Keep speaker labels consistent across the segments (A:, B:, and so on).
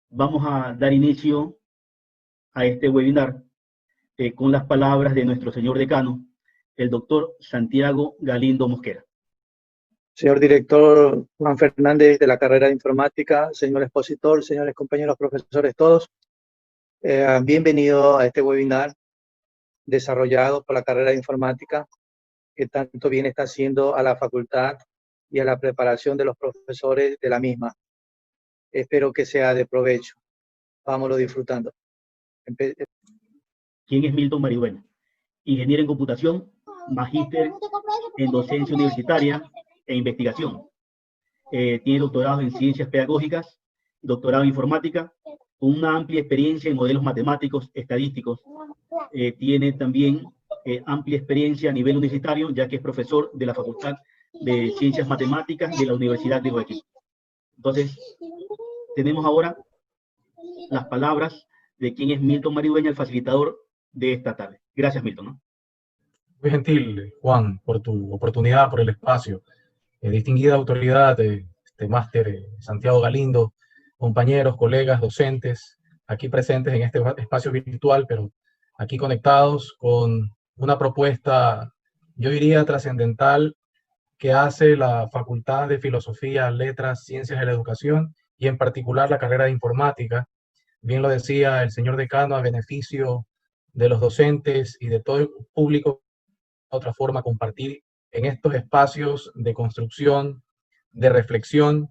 A: Vamos a dar inicio a este webinar con las palabras de nuestro señor decano, el doctor Santiago Galindo Mosquera.
B: Señor director Juan Fernández de la carrera de informática, señor expositor, señores compañeros profesores todos, bienvenido a este webinar desarrollado por la carrera de informática que tanto bien está haciendo a la facultad y a la preparación de los profesores de la misma. Espero que sea de provecho. Vámonos disfrutando.
A: ¿Quién es Milton Maridueña? Ingeniero en computación, magíster en docencia universitaria e investigación. Tiene doctorado en ciencias pedagógicas, doctorado en informática, con una amplia experiencia en modelos matemáticos, estadísticos. Tiene también amplia experiencia a nivel universitario, ya que es profesor de la Facultad de Ciencias Matemáticas de la Universidad de Guayaquil. Entonces, tenemos ahora las palabras de quién es Milton Maridueña, el facilitador de esta tarde. Gracias, Milton, ¿no?
C: Muy gentil, Juan, por tu oportunidad, por el espacio. Distinguida autoridad, máster Santiago Galindo, compañeros, colegas, docentes, aquí presentes en este espacio virtual, pero aquí conectados con una propuesta, yo diría, trascendental que hace la Facultad de Filosofía, Letras, Ciencias de la Educación y en particular la carrera de Informática. Bien lo decía el señor decano, a beneficio de los docentes y de todo el público, de otra forma compartir en estos espacios de construcción, de reflexión,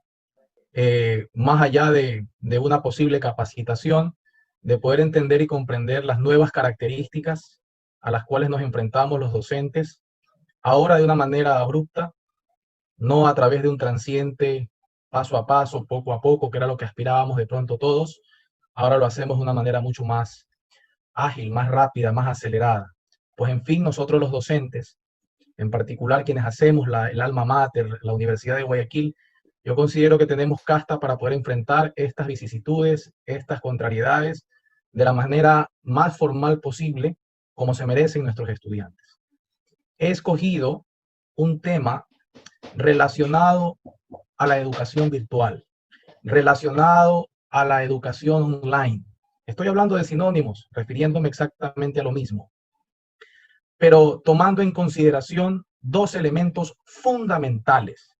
C: más allá de una posible capacitación, de poder entender y comprender las nuevas características a las cuales nos enfrentamos los docentes, ahora de una manera abrupta, no a través de un transiente paso a paso, poco a poco, que era lo que aspirábamos de pronto todos. Ahora lo hacemos de una manera mucho más ágil, más rápida, más acelerada. Pues en fin, nosotros los docentes, en particular quienes hacemos el alma mater, la Universidad de Guayaquil, yo considero que tenemos casta para poder enfrentar estas vicisitudes, estas contrariedades, de la manera más formal posible, como se merecen nuestros estudiantes. He escogido un tema relacionado a la educación virtual, relacionado a la educación online. Estoy hablando de sinónimos, refiriéndome exactamente a lo mismo, pero tomando en consideración dos elementos fundamentales.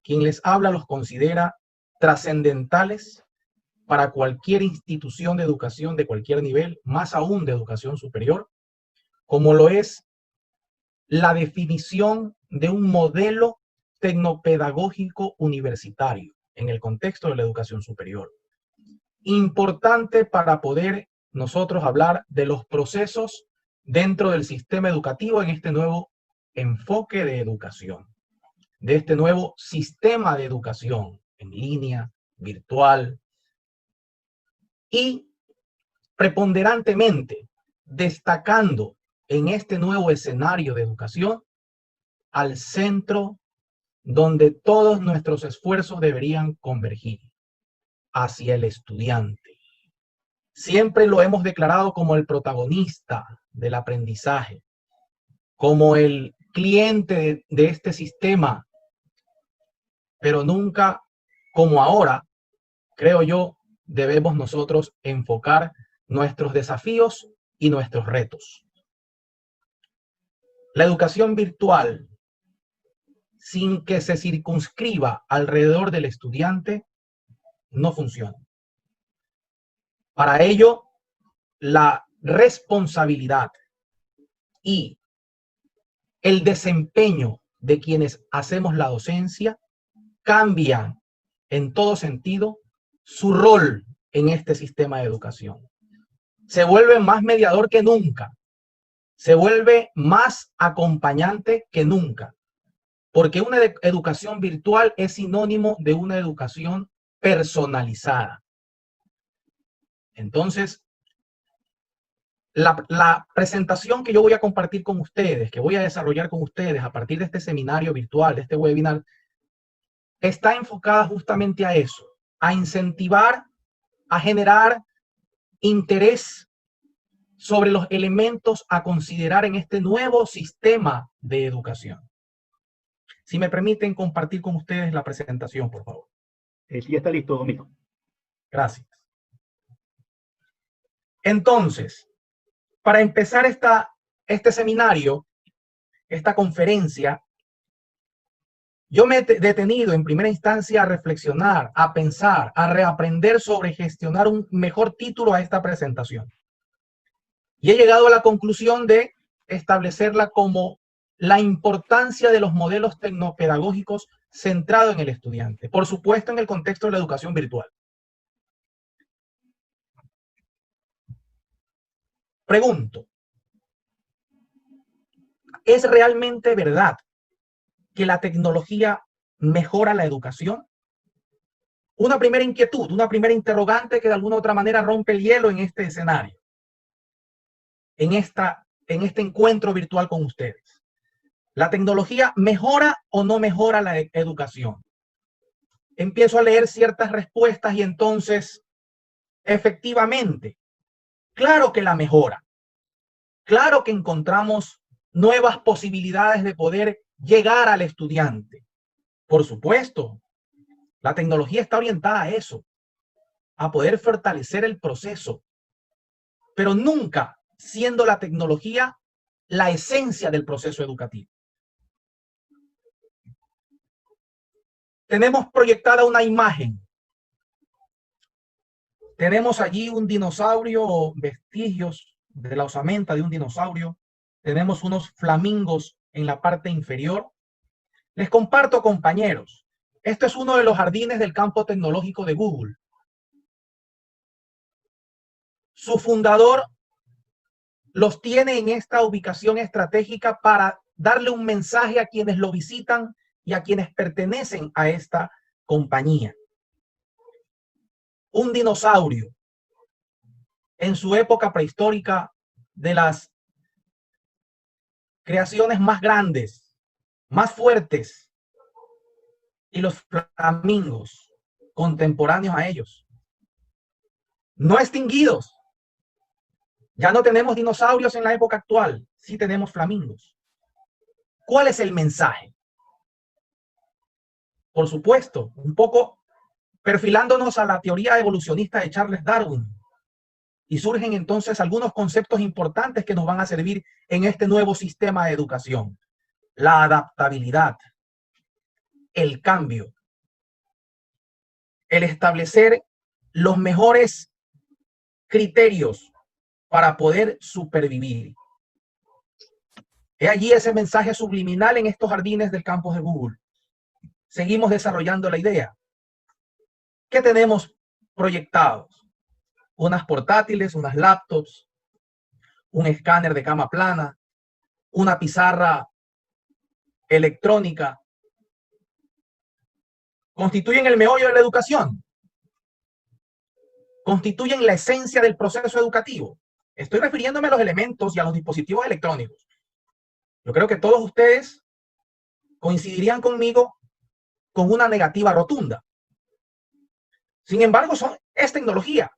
C: Quien les habla los considera trascendentales para cualquier institución de educación de cualquier nivel, más aún de educación superior, como lo es la definición de un modelo tecnopedagógico universitario en el contexto de la educación superior. Importante para poder nosotros hablar de los procesos dentro del sistema educativo en este nuevo enfoque de educación, de este nuevo sistema de educación en línea, virtual, y preponderantemente destacando en este nuevo escenario de educación al centro donde todos nuestros esfuerzos deberían convergir, hacia el estudiante. Siempre lo hemos declarado como el protagonista del aprendizaje, como el cliente de este sistema, pero nunca como ahora, creo yo, debemos nosotros enfocar nuestros desafíos y nuestros retos. La educación virtual, sin que se circunscriba alrededor del estudiante, no funciona. Para ello, la responsabilidad y el desempeño de quienes hacemos la docencia cambian en todo sentido su rol en este sistema de educación. Se vuelve más mediador que nunca, se vuelve más acompañante que nunca, porque una educación virtual es sinónimo de una educación personalizada. Entonces, la presentación que yo voy a compartir con ustedes, que voy a desarrollar con ustedes a partir de este seminario virtual, de este webinar, está enfocada justamente a eso, a incentivar a generar interés sobre los elementos a considerar en este nuevo sistema de educación. Si me permiten compartir con ustedes la presentación, por favor.
A: Sí, está listo, Domingo.
C: Gracias. Entonces, para empezar este seminario, esta conferencia, yo me he detenido en primera instancia a reflexionar, a pensar, a reaprender sobre gestionar un mejor título a esta presentación. Y he llegado a la conclusión de establecerla como la importancia de los modelos tecnopedagógicos centrados en el estudiante, por supuesto en el contexto de la educación virtual. Pregunto, ¿es realmente verdad que la tecnología mejora la educación? Una primera inquietud, una primera interrogante que de alguna u otra manera rompe el hielo en este escenario, en este encuentro virtual con ustedes. ¿La tecnología mejora o no mejora la educación? Empiezo a leer ciertas respuestas y entonces, efectivamente, claro que la mejora. Claro que encontramos nuevas posibilidades de poder llegar al estudiante. Por supuesto, la tecnología está orientada a eso, a poder fortalecer el proceso, pero nunca siendo la tecnología la esencia del proceso educativo. Tenemos proyectada una imagen. Tenemos allí un dinosaurio o vestigios de la osamenta de un dinosaurio. Tenemos unos flamingos en la parte inferior. Les comparto, compañeros, este es uno de los jardines del campo tecnológico de Google. Su fundador los tiene en esta ubicación estratégica para darle un mensaje a quienes lo visitan y a quienes pertenecen a esta compañía. Un dinosaurio en su época prehistórica, de las creaciones más grandes, más fuertes, y los flamingos contemporáneos a ellos, no extinguidos. Ya no tenemos dinosaurios en la época actual, sí tenemos flamingos. ¿Cuál es el mensaje? Por supuesto, un poco perfilándonos a la teoría evolucionista de Charles Darwin. Y surgen entonces algunos conceptos importantes que nos van a servir en este nuevo sistema de educación. La adaptabilidad, el cambio, el establecer los mejores criterios para poder supervivir. He allí ese mensaje subliminal en estos jardines del campus de Google. Seguimos desarrollando la idea. ¿Qué tenemos proyectados? Unas portátiles, unas laptops, un escáner de cama plana, una pizarra electrónica. ¿Constituyen el meollo de la educación? ¿Constituyen la esencia del proceso educativo? Estoy refiriéndome a los elementos y a los dispositivos electrónicos. Yo creo que todos ustedes coincidirían conmigo con una negativa rotunda. Sin embargo, es tecnología.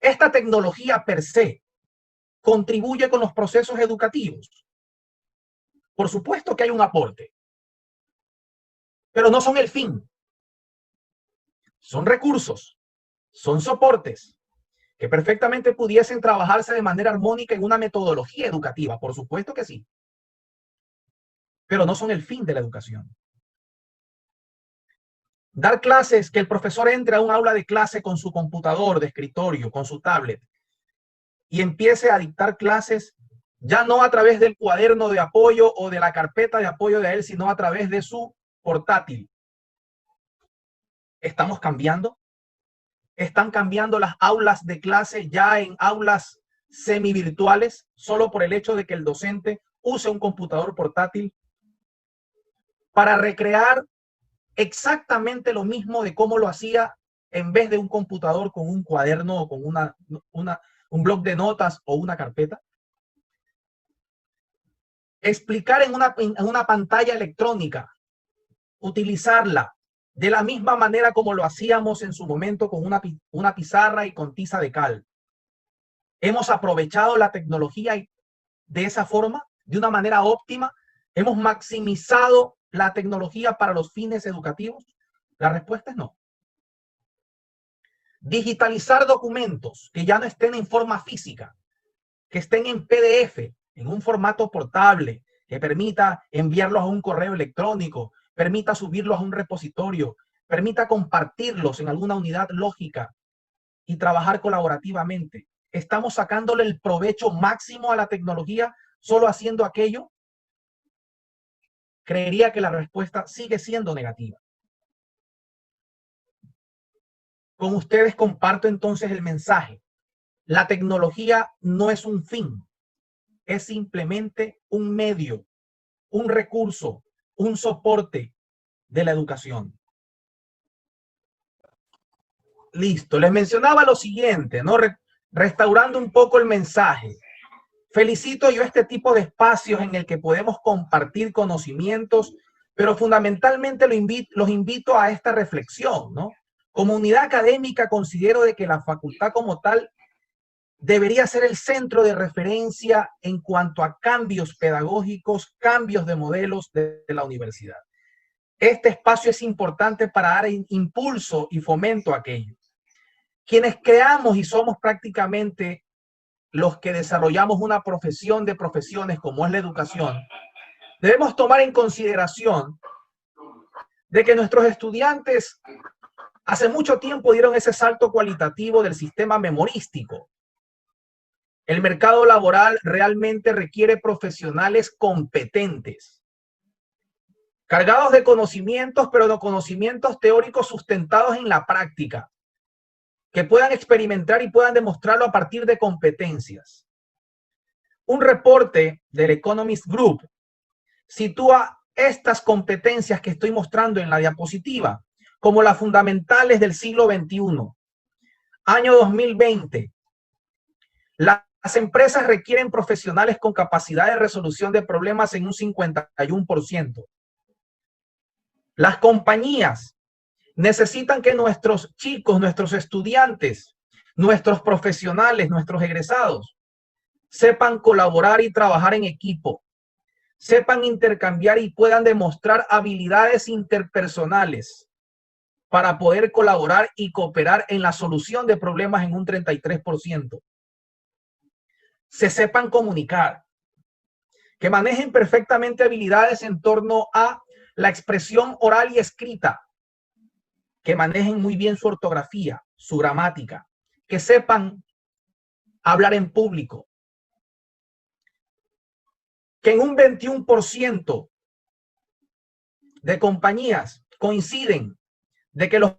C: Esta tecnología per se contribuye con los procesos educativos. Por supuesto que hay un aporte, pero no son el fin. Son recursos, son soportes que perfectamente pudiesen trabajarse de manera armónica en una metodología educativa. Por supuesto que sí, pero no son el fin de la educación. Dar clases, que el profesor entre a un aula de clase con su computador de escritorio, con su tablet, y empiece a dictar clases ya no a través del cuaderno de apoyo o de la carpeta de apoyo de él, sino a través de su portátil. ¿Estamos cambiando? ¿Están cambiando las aulas de clase ya en aulas semivirtuales solo por el hecho de que el docente use un computador portátil para recrear exactamente lo mismo de cómo lo hacía en vez de un computador con un cuaderno o con un bloc de notas o una carpeta? Explicar en una pantalla electrónica, utilizarla de la misma manera como lo hacíamos en su momento con una pizarra y con tiza de cal. Hemos aprovechado la tecnología de esa forma, de una manera óptima. Hemos maximizado la tecnología para los fines educativos. La respuesta es no. Digitalizar documentos que ya no estén en forma física, que estén en PDF, en un formato portable, que permita enviarlos a un correo electrónico, permita subirlos a un repositorio, permita compartirlos en alguna unidad lógica y trabajar colaborativamente. ¿Estamos sacándole el provecho máximo a la tecnología solo haciendo aquello? Creería que la respuesta sigue siendo negativa. Con ustedes comparto entonces el mensaje. La tecnología no es un fin, es simplemente un medio, un recurso, un soporte de la educación. Listo, les mencionaba lo siguiente, ¿no? Restaurando un poco el mensaje. Felicito yo este tipo de espacios en el que podemos compartir conocimientos, pero fundamentalmente los invito a esta reflexión, ¿no? Como unidad académica considero de que la facultad como tal debería ser el centro de referencia en cuanto a cambios pedagógicos, cambios de modelos de la universidad. Este espacio es importante para dar impulso y fomento a aquello. Quienes creamos y somos prácticamente los que desarrollamos una profesión de profesiones como es la educación, debemos tomar en consideración de que nuestros estudiantes hace mucho tiempo dieron ese salto cualitativo del sistema memorístico. El mercado laboral realmente requiere profesionales competentes, cargados de conocimientos, pero de conocimientos teóricos sustentados en la práctica, que puedan experimentar y puedan demostrarlo a partir de competencias. Un reporte del Economist Group sitúa estas competencias que estoy mostrando en la diapositiva como las fundamentales del siglo XXI. Año 2020. Las empresas requieren profesionales con capacidad de resolución de problemas en un 51%. Las compañías necesitan que nuestros chicos, nuestros estudiantes, nuestros profesionales, nuestros egresados, sepan colaborar y trabajar en equipo, sepan intercambiar y puedan demostrar habilidades interpersonales para poder colaborar y cooperar en la solución de problemas en un 33%. Se sepan comunicar, que manejen perfectamente habilidades en torno a la expresión oral y escrita, que manejen muy bien su ortografía, su gramática, que sepan hablar en público, que en un 21% de compañías coinciden de que los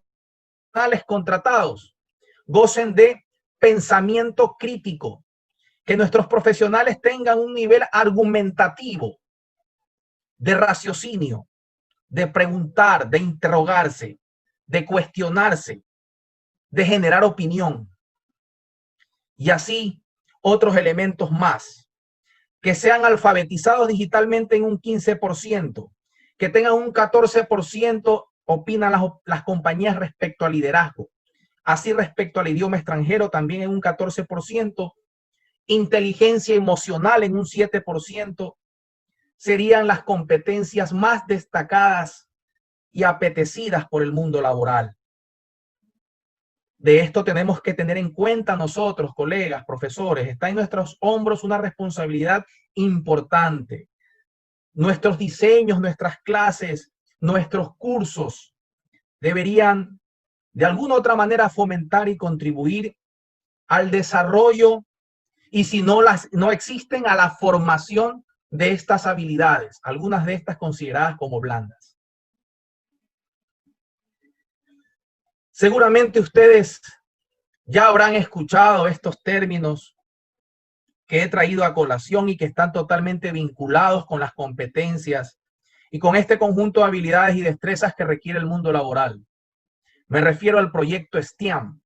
C: profesionales contratados gocen de pensamiento crítico, que nuestros profesionales tengan un nivel argumentativo, de raciocinio, de preguntar, de interrogarse, de cuestionarse, de generar opinión. Y así otros elementos más. Que sean alfabetizados digitalmente en un 15%, que tengan un 14%, opinan las compañías respecto al liderazgo. Así respecto al idioma extranjero también en un 14%, inteligencia emocional en un 7%, serían las competencias más destacadas y apetecidas por el mundo laboral. De esto tenemos que tener en cuenta nosotros, colegas, profesores. Está en nuestros hombros una responsabilidad importante. Nuestros diseños, nuestras clases, nuestros cursos deberían de alguna u otra manera fomentar y contribuir al desarrollo y si no existen, a la formación de estas habilidades, algunas de estas consideradas como blandas. Seguramente ustedes ya habrán escuchado estos términos que he traído a colación y que están totalmente vinculados con las competencias y con este conjunto de habilidades y destrezas que requiere el mundo laboral. Me refiero al proyecto STEAM,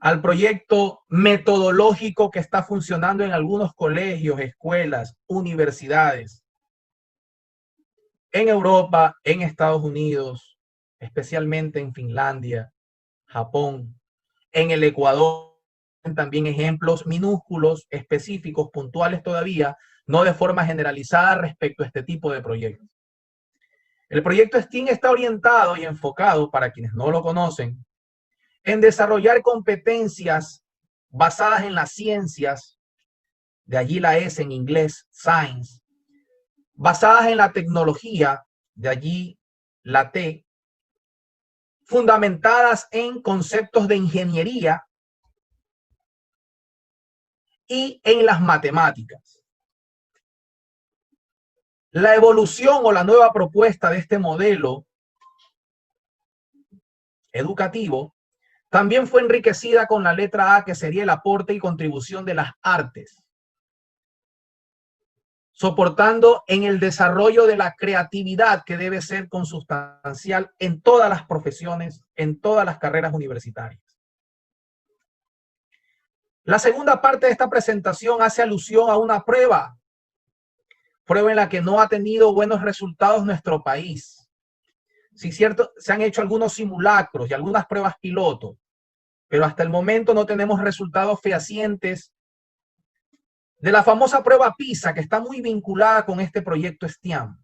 C: al proyecto metodológico que está funcionando en algunos colegios, escuelas, universidades. en Europa, en Estados Unidos, especialmente en Finlandia, Japón, en el Ecuador, también ejemplos minúsculos, específicos, puntuales todavía, no de forma generalizada respecto a este tipo de proyectos. El proyecto STEAM está orientado y enfocado, para quienes no lo conocen, en desarrollar competencias basadas en las ciencias, de allí la S en inglés, science, basadas en la tecnología, de allí la T, fundamentadas en conceptos de ingeniería y en las matemáticas. La evolución o la nueva propuesta de este modelo educativo también fue enriquecida con la letra A, que sería el aporte y contribución de las artes, soportando en el desarrollo de la creatividad, que debe ser consustancial en todas las profesiones, en todas las carreras universitarias. La segunda parte de esta presentación hace alusión a una prueba en la que no ha tenido buenos resultados nuestro país. Sí, cierto, se han hecho algunos simulacros y algunas pruebas piloto, pero hasta el momento no tenemos resultados fehacientes de la famosa prueba PISA, que está muy vinculada con este proyecto STEAM,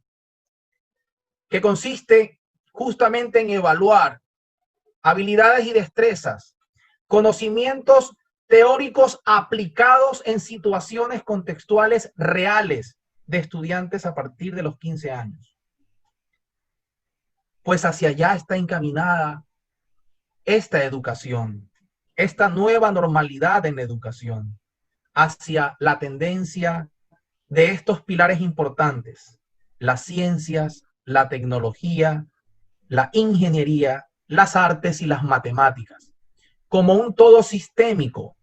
C: que consiste justamente en evaluar habilidades y destrezas, conocimientos teóricos aplicados en situaciones contextuales reales de estudiantes a partir de los 15 años. Pues hacia allá está encaminada esta educación, esta nueva normalidad en la educación, hacia la tendencia de estos pilares importantes: las ciencias, la tecnología, la ingeniería, las artes y las matemáticas, como un todo sistémico,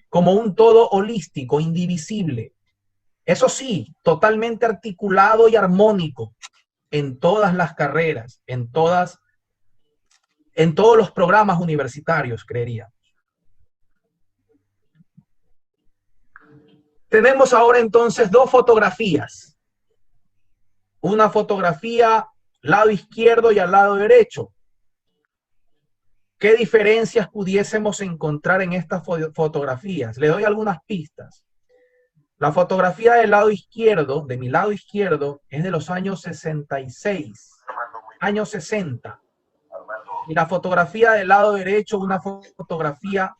C: como un todo holístico, indivisible. Eso sí, totalmente articulado y armónico en todas las carreras, en todos los programas universitarios, creería. Tenemos ahora entonces dos fotografías. Una fotografía lado izquierdo y al lado derecho. ¿Qué diferencias pudiésemos encontrar en estas fotografías? Le doy algunas pistas. La fotografía del lado izquierdo, de mi lado izquierdo, es de los años 66, años 60. Y la fotografía del lado derecho, una fotografía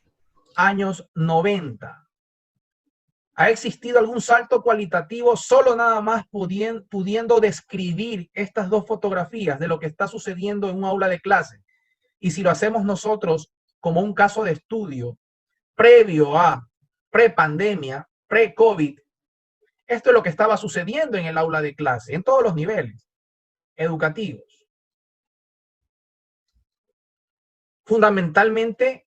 C: años 90. ¿Ha existido algún salto cualitativo solo nada más pudiendo describir estas dos fotografías de lo que está sucediendo en un aula de clase? Y si lo hacemos nosotros como un caso de estudio previo a prepandemia, pre-COVID, esto es lo que estaba sucediendo en el aula de clase, en todos los niveles educativos. Fundamentalmente,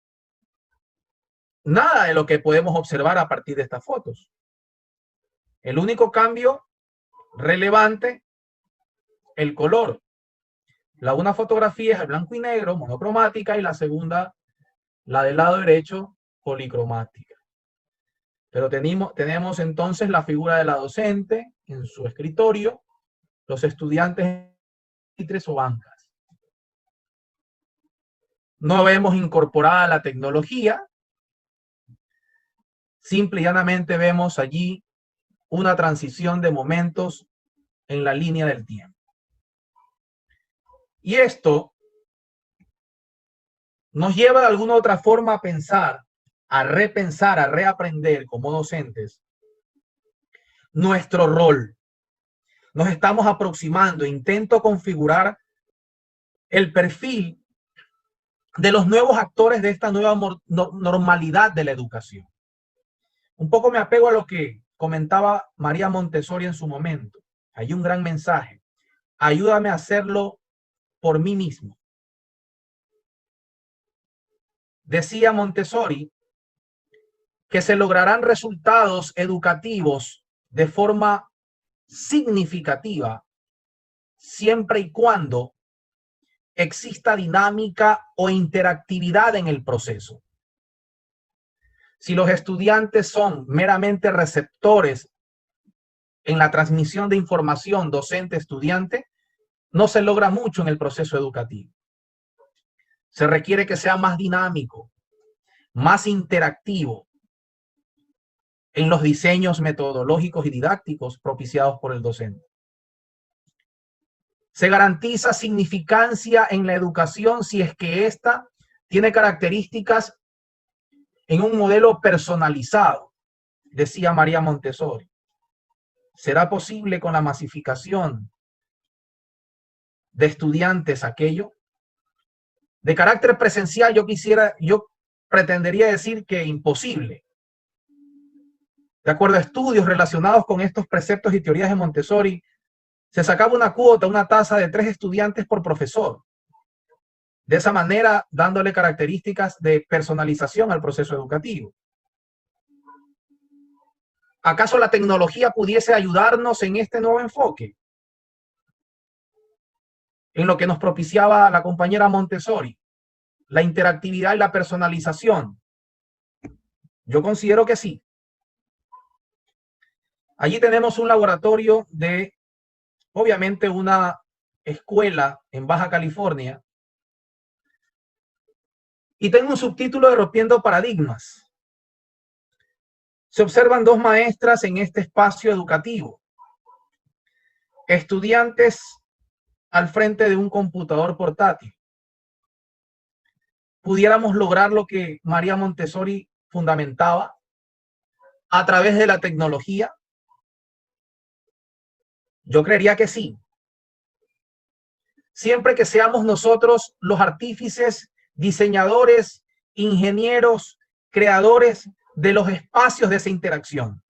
C: nada de lo que podemos observar a partir de estas fotos. El único cambio relevante, el color. La una fotografía es el blanco y negro, monocromática, y la segunda, la del lado derecho, policromática. Pero tenemos entonces la figura de la docente en su escritorio, los estudiantes en pupitres o bancas. No vemos incorporada la tecnología. Simple y llanamente vemos allí una transición de momentos en la línea del tiempo. Y esto nos lleva de alguna u otra forma a pensar, a repensar, a reaprender como docentes nuestro rol. Nos estamos aproximando, intento configurar el perfil de los nuevos actores de esta nueva normalidad de la educación. Un poco me apego a lo que comentaba María Montessori en su momento. Hay un gran mensaje. Ayúdame a hacerlo por mí mismo. Decía Montessori que se lograrán resultados educativos de forma significativa siempre y cuando exista dinámica o interactividad en el proceso. Si los estudiantes son meramente receptores en la transmisión de información docente-estudiante, no se logra mucho en el proceso educativo. Se requiere que sea más dinámico, más interactivo en los diseños metodológicos y didácticos propiciados por el docente. Se garantiza significancia en la educación si es que ésta tiene características en un modelo personalizado, decía María Montessori. ¿Será posible con la masificación de estudiantes aquello? De carácter presencial, yo pretendería decir que imposible. De acuerdo a estudios relacionados con estos preceptos y teorías de Montessori, se sacaba una cuota, una tasa de 3 estudiantes por profesor. De esa manera, dándole características de personalización al proceso educativo. ¿Acaso la tecnología pudiese ayudarnos en este nuevo enfoque? En lo que nos propiciaba la compañera Montessori, la interactividad y la personalización. Yo considero que sí. Allí tenemos un laboratorio de, obviamente, una escuela en Baja California. Y tengo un subtítulo de Rompiendo Paradigmas. Se observan 2 maestras en este espacio educativo. Estudiantes al frente de un computador portátil. ¿Pudiéramos lograr lo que María Montessori fundamentaba a través de la tecnología? Yo creería que sí. Siempre que seamos nosotros los artífices, diseñadores, ingenieros, creadores de los espacios de esa interacción,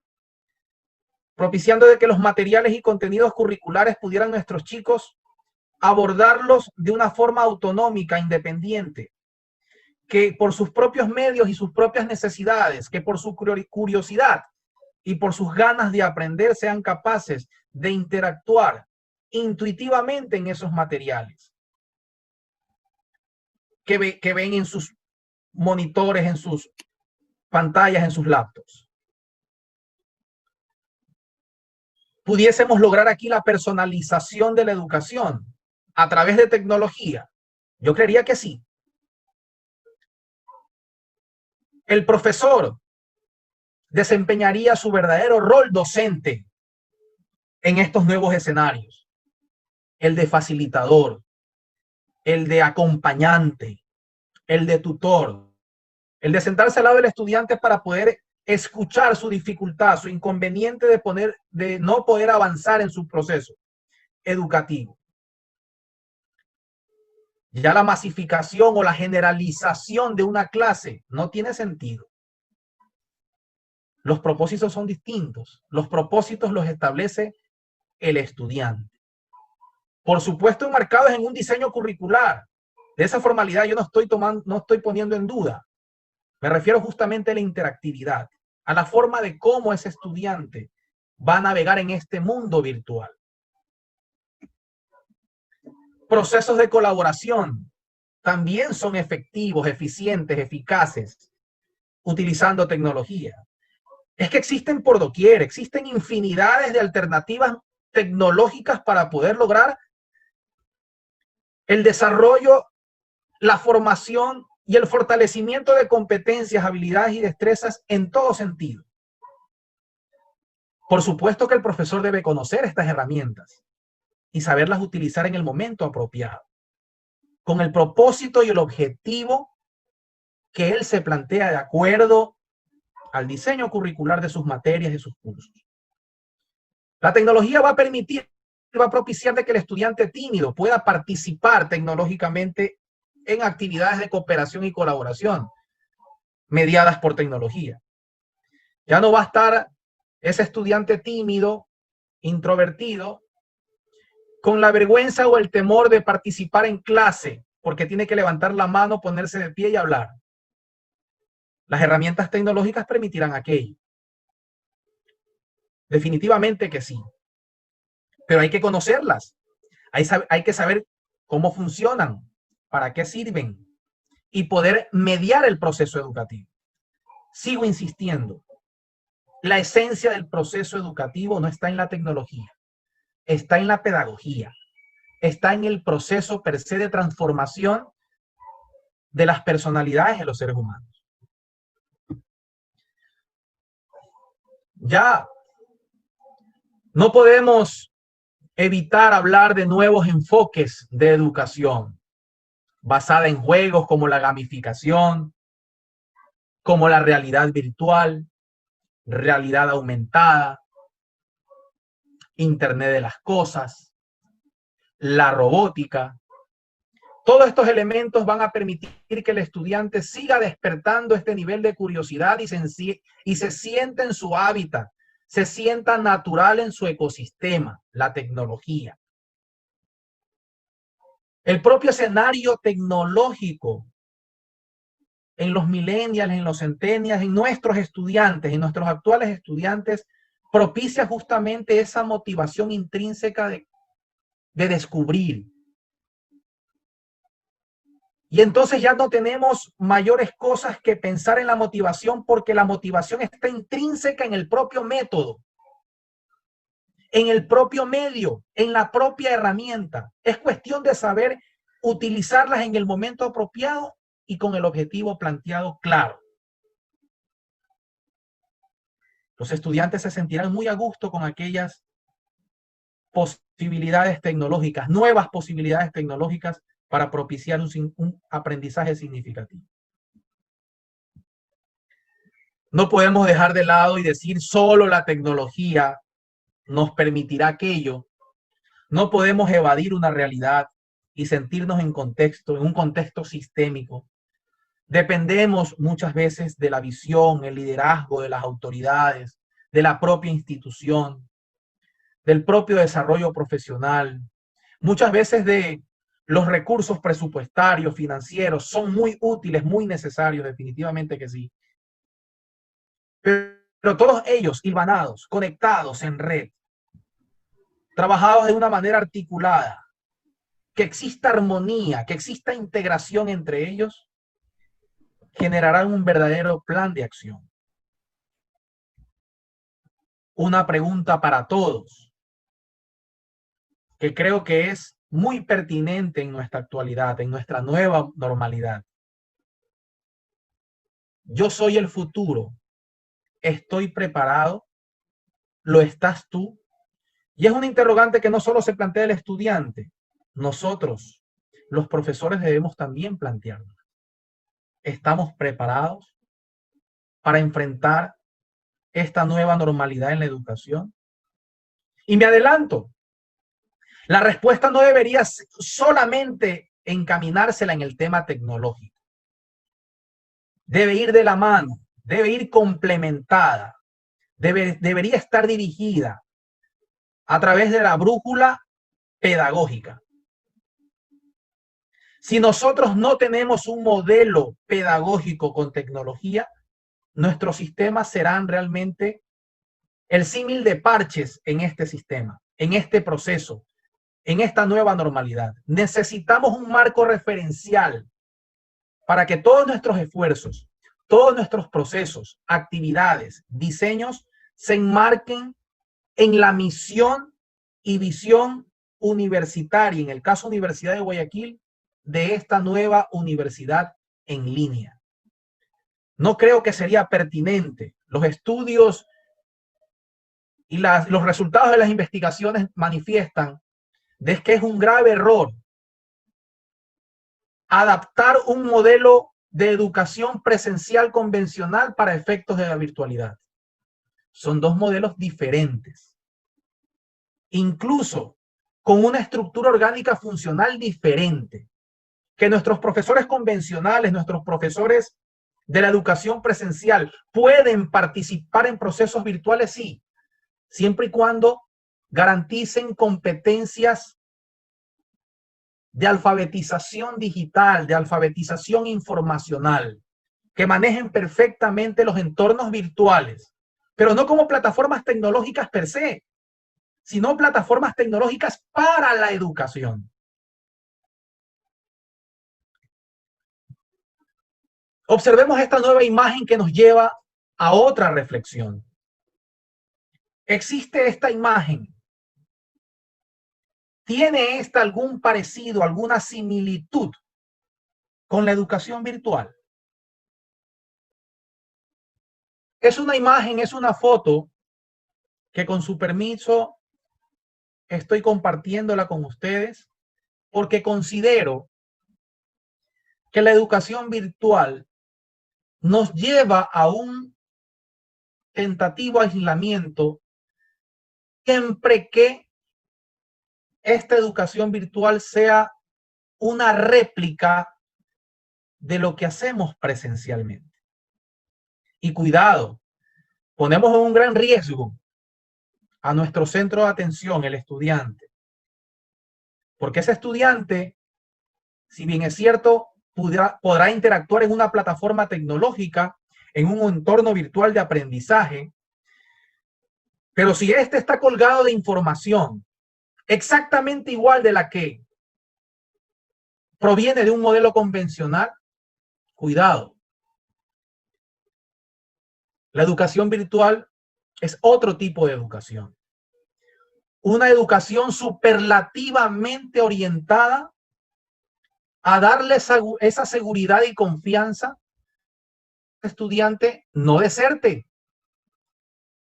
C: propiciando de que los materiales y contenidos curriculares pudieran nuestros chicos abordarlos de una forma autonómica, independiente, que por sus propios medios y sus propias necesidades, que por su curiosidad y por sus ganas de aprender sean capaces de interactuar intuitivamente en esos materiales que ven en sus monitores, en sus pantallas, en sus laptops. ¿Pudiésemos lograr aquí la personalización de la educación a través de tecnología? Yo creería que sí. El profesor desempeñaría su verdadero rol docente en estos nuevos escenarios. El de facilitador, el de acompañante, el de tutor, el de sentarse al lado del estudiante para poder escuchar su dificultad, su inconveniente de no poder avanzar en su proceso educativo. Ya la masificación o la generalización de una clase no tiene sentido. Los propósitos son distintos. Los propósitos los establece el estudiante. Por supuesto, enmarcados en un diseño curricular. De esa formalidad yo no estoy poniendo en duda. Me refiero justamente a la interactividad, a la forma de cómo ese estudiante va a navegar en este mundo virtual. Procesos de colaboración también son efectivos, eficientes, eficaces, utilizando tecnología. Es que existen por doquier, existen infinidades de alternativas tecnológicas para poder lograr el desarrollo, la formación y el fortalecimiento de competencias, habilidades y destrezas en todo sentido. Por supuesto que el profesor debe conocer estas herramientas y saberlas utilizar en el momento apropiado, con el propósito y el objetivo que él se plantea de acuerdo al diseño curricular de sus materias y sus cursos. La tecnología va a propiciar de que el estudiante tímido pueda participar tecnológicamente en actividades de cooperación y colaboración mediadas por tecnología. Ya no va a estar ese estudiante tímido, introvertido, con la vergüenza o el temor de participar en clase, porque tiene que levantar la mano, ponerse de pie y hablar. Las herramientas tecnológicas permitirán aquello. Definitivamente que sí. Pero hay que conocerlas. Hay que saber cómo funcionan, para qué sirven y poder mediar el proceso educativo. Sigo insistiendo. La esencia del proceso educativo no está en la tecnología, está en la pedagogía. está en el proceso per se de transformación de las personalidades de los seres humanos. Ya no podemos evitar hablar de nuevos enfoques de educación basada en juegos como la gamificación, como la realidad virtual, realidad aumentada, Internet de las cosas, la robótica. Todos estos elementos van a permitir que el estudiante siga despertando este nivel de curiosidad y se sienta en su hábitat, se sienta natural en su ecosistema, la tecnología. El propio escenario tecnológico en los millennials, en los centennials, en nuestros estudiantes, en nuestros actuales estudiantes, propicia justamente esa motivación intrínseca de descubrir. Y entonces ya no tenemos mayores cosas que pensar en la motivación, porque la motivación está intrínseca en el propio método, en el propio medio, en la propia herramienta. Es cuestión de saber utilizarlas en el momento apropiado y con el objetivo planteado claro. Los estudiantes se sentirán muy a gusto con aquellas posibilidades tecnológicas, nuevas posibilidades tecnológicas para propiciar un aprendizaje significativo. No podemos dejar de lado y decir solo la tecnología nos permitirá aquello. No podemos evadir una realidad y sentirnos en un contexto sistémico. Dependemos muchas veces de la visión, el liderazgo de las autoridades, de la propia institución, del propio desarrollo profesional. Muchas veces de los recursos presupuestarios, financieros, son muy útiles, muy necesarios, definitivamente que sí. Pero todos ellos hilvanados, conectados en red, trabajados de una manera articulada, que exista armonía, que exista integración entre ellos, generarán un verdadero plan de acción. Una pregunta para todos, que creo que es muy pertinente en nuestra actualidad, en nuestra nueva normalidad. Yo soy el futuro. ¿Estoy preparado? ¿Lo estás tú? Y es una interrogante que no solo se plantea el estudiante. Nosotros, los profesores, debemos también plantearnos. ¿Estamos preparados para enfrentar esta nueva normalidad en la educación? Y me adelanto, la respuesta no debería solamente encaminársela en el tema tecnológico. Debe ir de la mano, debe ir complementada, debería estar dirigida a través de la brújula pedagógica. Si nosotros no tenemos un modelo pedagógico con tecnología, nuestros sistemas serán realmente el símil de parches en este sistema, en este proceso, en esta nueva normalidad. Necesitamos un marco referencial para que todos nuestros esfuerzos, todos nuestros procesos, actividades, diseños se enmarquen en la misión y visión universitaria, en el caso Universidad de Guayaquil, de esta nueva universidad en línea. No creo que sería pertinente. Los estudios y los resultados de las investigaciones manifiestan de que es un grave error adaptar un modelo de educación presencial convencional para efectos de la virtualidad. Son dos modelos diferentes, incluso con una estructura orgánica funcional diferente. Que nuestros profesores convencionales, nuestros profesores de la educación presencial pueden participar en procesos virtuales, sí, siempre y cuando garanticen competencias de alfabetización digital, de alfabetización informacional, que manejen perfectamente los entornos virtuales, pero no como plataformas tecnológicas per se, sino plataformas tecnológicas para la educación. Observemos esta nueva imagen que nos lleva a otra reflexión. Existe esta imagen. ¿Tiene esta algún parecido, alguna similitud con la educación virtual? Es una imagen, es una foto que con su permiso estoy compartiéndola con ustedes porque considero que la educación virtual nos lleva a un tentativo aislamiento siempre que esta educación virtual sea una réplica de lo que hacemos presencialmente. Y cuidado, ponemos en un gran riesgo a nuestro centro de atención, el estudiante. Porque ese estudiante, si bien es cierto, podrá interactuar en una plataforma tecnológica, en un entorno virtual de aprendizaje, pero si este está colgado de información exactamente igual de la que proviene de un modelo convencional, cuidado. La educación virtual es otro tipo de educación. Una educación superlativamente orientada a darle esa seguridad y confianza al estudiante no deserte,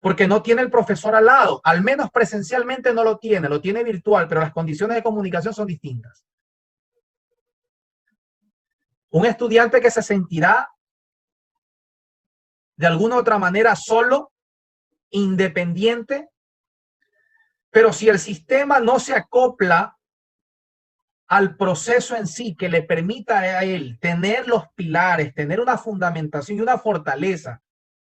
C: porque no tiene el profesor al lado, al menos presencialmente no lo tiene virtual, pero las condiciones de comunicación son distintas. Un estudiante que se sentirá de alguna u otra manera solo, independiente, pero si el sistema no se acopla al proceso en sí que le permita a él tener los pilares, tener una fundamentación y una fortaleza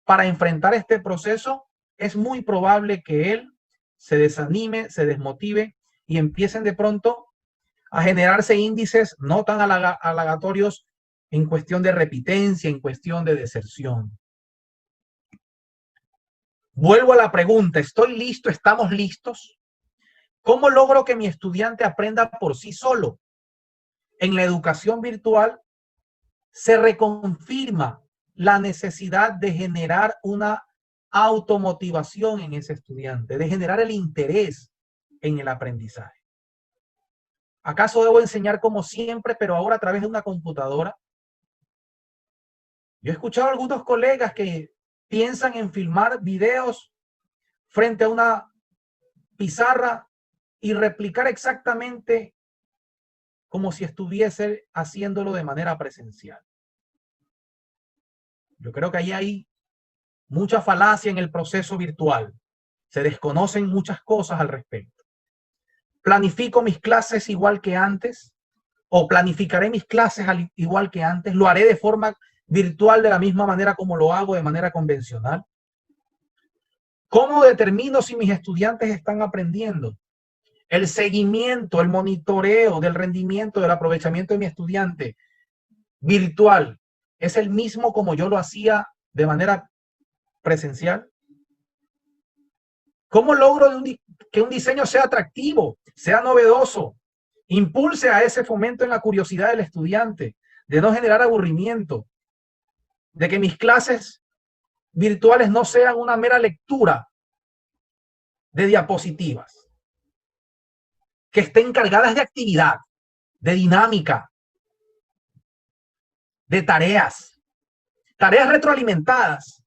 C: para enfrentar este proceso, es muy probable que él se desanime, se desmotive y empiecen de pronto a generarse índices no tan halagatorios en cuestión de repitencia, en cuestión de deserción. Vuelvo a la pregunta, ¿estoy listo? ¿Estamos listos? ¿Cómo logro que mi estudiante aprenda por sí solo? En la educación virtual se reconfirma la necesidad de generar una automotivación en ese estudiante, de generar el interés en el aprendizaje. ¿Acaso debo enseñar como siempre, pero ahora a través de una computadora? Yo he escuchado a algunos colegas que piensan en filmar videos frente a una pizarra y replicar exactamente como si estuviese haciéndolo de manera presencial. Yo creo que ahí hay mucha falacia en el proceso virtual. Se desconocen muchas cosas al respecto. ¿Planifico mis clases igual que antes? ¿O planificaré mis clases igual que antes? ¿Lo haré de forma virtual de la misma manera como lo hago de manera convencional? ¿Cómo determino si mis estudiantes están aprendiendo? El seguimiento, el monitoreo del rendimiento, del aprovechamiento de mi estudiante virtual es el mismo como yo lo hacía de manera presencial. ¿Cómo logro que un diseño sea atractivo, sea novedoso, impulse a ese fomento en la curiosidad del estudiante, de no generar aburrimiento, de que mis clases virtuales no sean una mera lectura de diapositivas, que estén cargadas de actividad, de dinámica, de tareas retroalimentadas,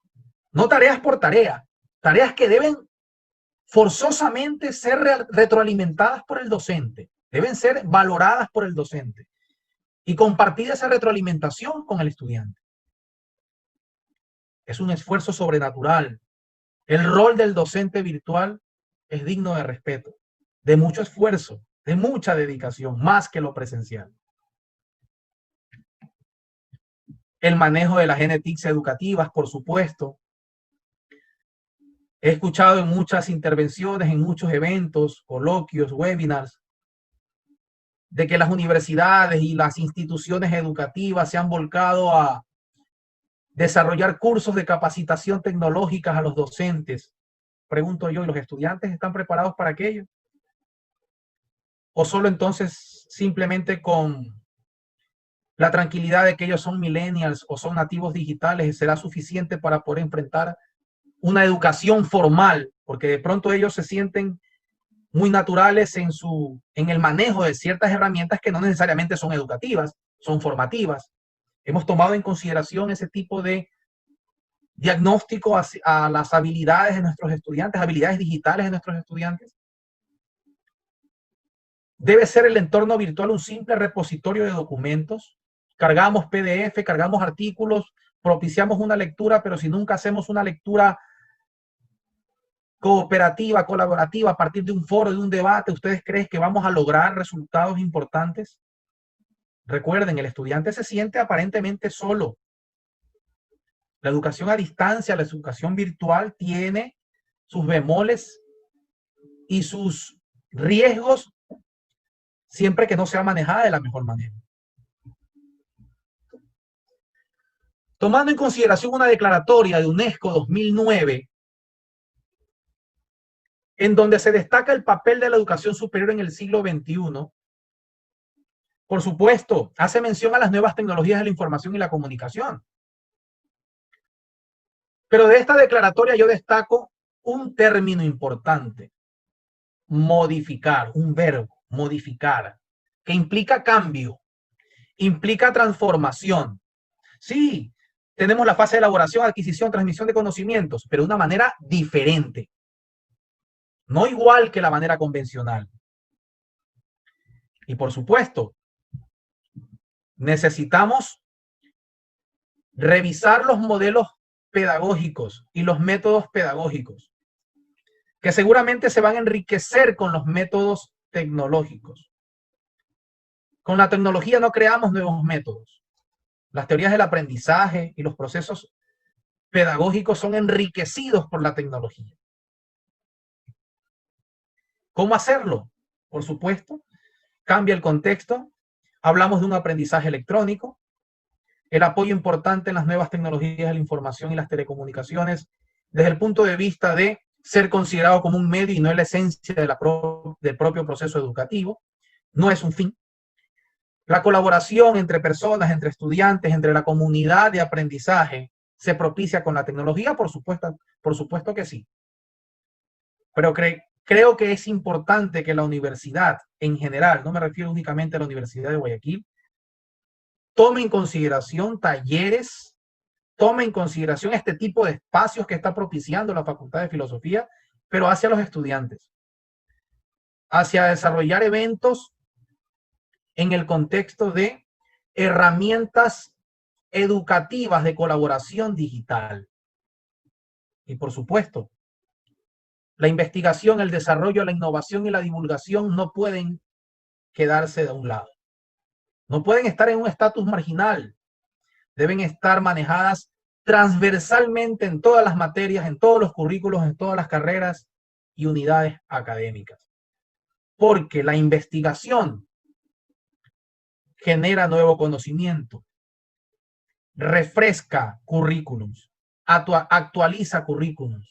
C: no tareas por tarea, tareas que deben forzosamente ser retroalimentadas por el docente, deben ser valoradas por el docente y compartir esa retroalimentación con el estudiante. Es un esfuerzo sobrenatural. El rol del docente virtual es digno de respeto, de mucho esfuerzo, de mucha dedicación, más que lo presencial. El manejo de las NTICs educativas, por supuesto. He escuchado en muchas intervenciones, en muchos eventos, coloquios, webinars, de que las universidades y las instituciones educativas se han volcado a desarrollar cursos de capacitación tecnológica a los docentes. Pregunto yo, ¿y los estudiantes están preparados para aquello? ¿O solo entonces simplemente con la tranquilidad de que ellos son millennials o son nativos digitales será suficiente para poder enfrentar una educación formal? Porque de pronto ellos se sienten muy naturales en el manejo de ciertas herramientas que no necesariamente son educativas, son formativas. Hemos tomado en consideración ese tipo de diagnóstico a las habilidades de nuestros estudiantes, habilidades digitales de nuestros estudiantes. Debe ser el entorno virtual un simple repositorio de documentos. Cargamos PDF, cargamos artículos, propiciamos una lectura, pero si nunca hacemos una lectura cooperativa, colaborativa, a partir de un foro, de un debate, ¿ustedes creen que vamos a lograr resultados importantes? Recuerden, el estudiante se siente aparentemente solo. La educación a distancia, la educación virtual tiene sus bemoles y sus riesgos siempre que no sea manejada de la mejor manera. Tomando en consideración una declaratoria de UNESCO 2009, en donde se destaca el papel de la educación superior en el siglo XXI, por supuesto, hace mención a las nuevas tecnologías de la información y la comunicación. Pero de esta declaratoria yo destaco un término importante: modificar, un verbo, modificar, que implica cambio, implica transformación. Sí, tenemos la fase de elaboración, adquisición, transmisión de conocimientos, pero de una manera diferente. No igual que la manera convencional. Y por supuesto, necesitamos revisar los modelos pedagógicos y los métodos pedagógicos, que seguramente se van a enriquecer con los métodos tecnológicos. Con la tecnología no creamos nuevos métodos. Las teorías del aprendizaje y los procesos pedagógicos son enriquecidos por la tecnología. ¿Cómo hacerlo? Por supuesto, cambia el contexto. Hablamos de un aprendizaje electrónico, el apoyo importante en las nuevas tecnologías de la información y las telecomunicaciones, desde el punto de vista de ser considerado como un medio y no es la esencia de del propio proceso educativo, no es un fin. La colaboración entre personas, entre estudiantes, entre la comunidad de aprendizaje, ¿se propicia con la tecnología? Por supuesto que sí. Pero creo que es importante que la universidad en general, no me refiero únicamente a la Universidad de Guayaquil, tome en consideración talleres, tome en consideración este tipo de espacios que está propiciando la Facultad de Filosofía, pero hacia los estudiantes, hacia desarrollar eventos en el contexto de herramientas educativas de colaboración digital. Y por supuesto, la investigación, el desarrollo, la innovación y la divulgación no pueden quedarse de un lado. No pueden estar en un estatus marginal. Deben estar manejadas transversalmente en todas las materias, en todos los currículos, en todas las carreras y unidades académicas. Porque la investigación genera nuevo conocimiento, refresca currículums, actualiza currículums.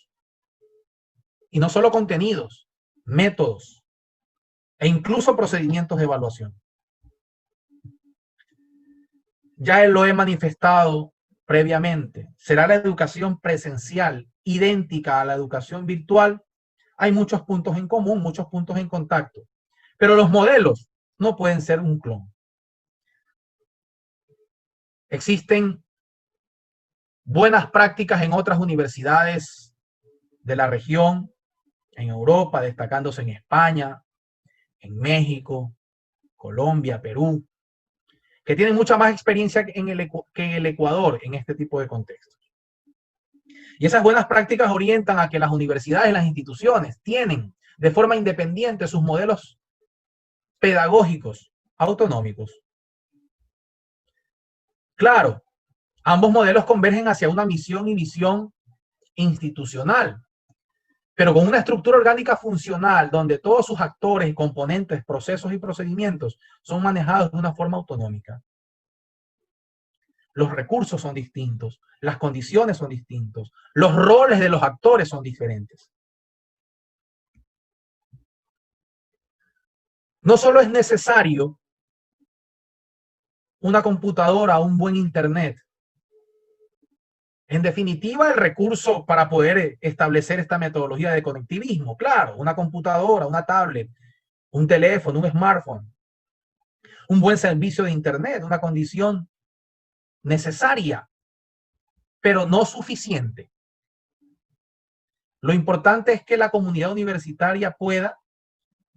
C: Y no solo contenidos, métodos e incluso procedimientos de evaluación. Ya lo he manifestado previamente. ¿Será la educación presencial idéntica a la educación virtual? Hay muchos puntos en común, muchos puntos en contacto. Pero los modelos no pueden ser un clon. Existen buenas prácticas en otras universidades de la región, en Europa, destacándose en España, en México, Colombia, Perú, que tienen mucha más experiencia que en el Ecuador en este tipo de contextos. Y esas buenas prácticas orientan a que las universidades, las instituciones, tienen de forma independiente sus modelos pedagógicos autonómicos. Claro, ambos modelos convergen hacia una misión y visión institucional, pero con una estructura orgánica funcional donde todos sus actores, componentes, procesos y procedimientos son manejados de una forma autonómica. Los recursos son distintos, las condiciones son distintos, los roles de los actores son diferentes. No solo es necesario una computadora o un buen internet En definitiva, el recurso para poder establecer esta metodología de conectivismo, claro, una computadora, una tablet, un teléfono, un smartphone, un buen servicio de Internet, una condición necesaria, pero no suficiente. Lo importante es que la comunidad universitaria pueda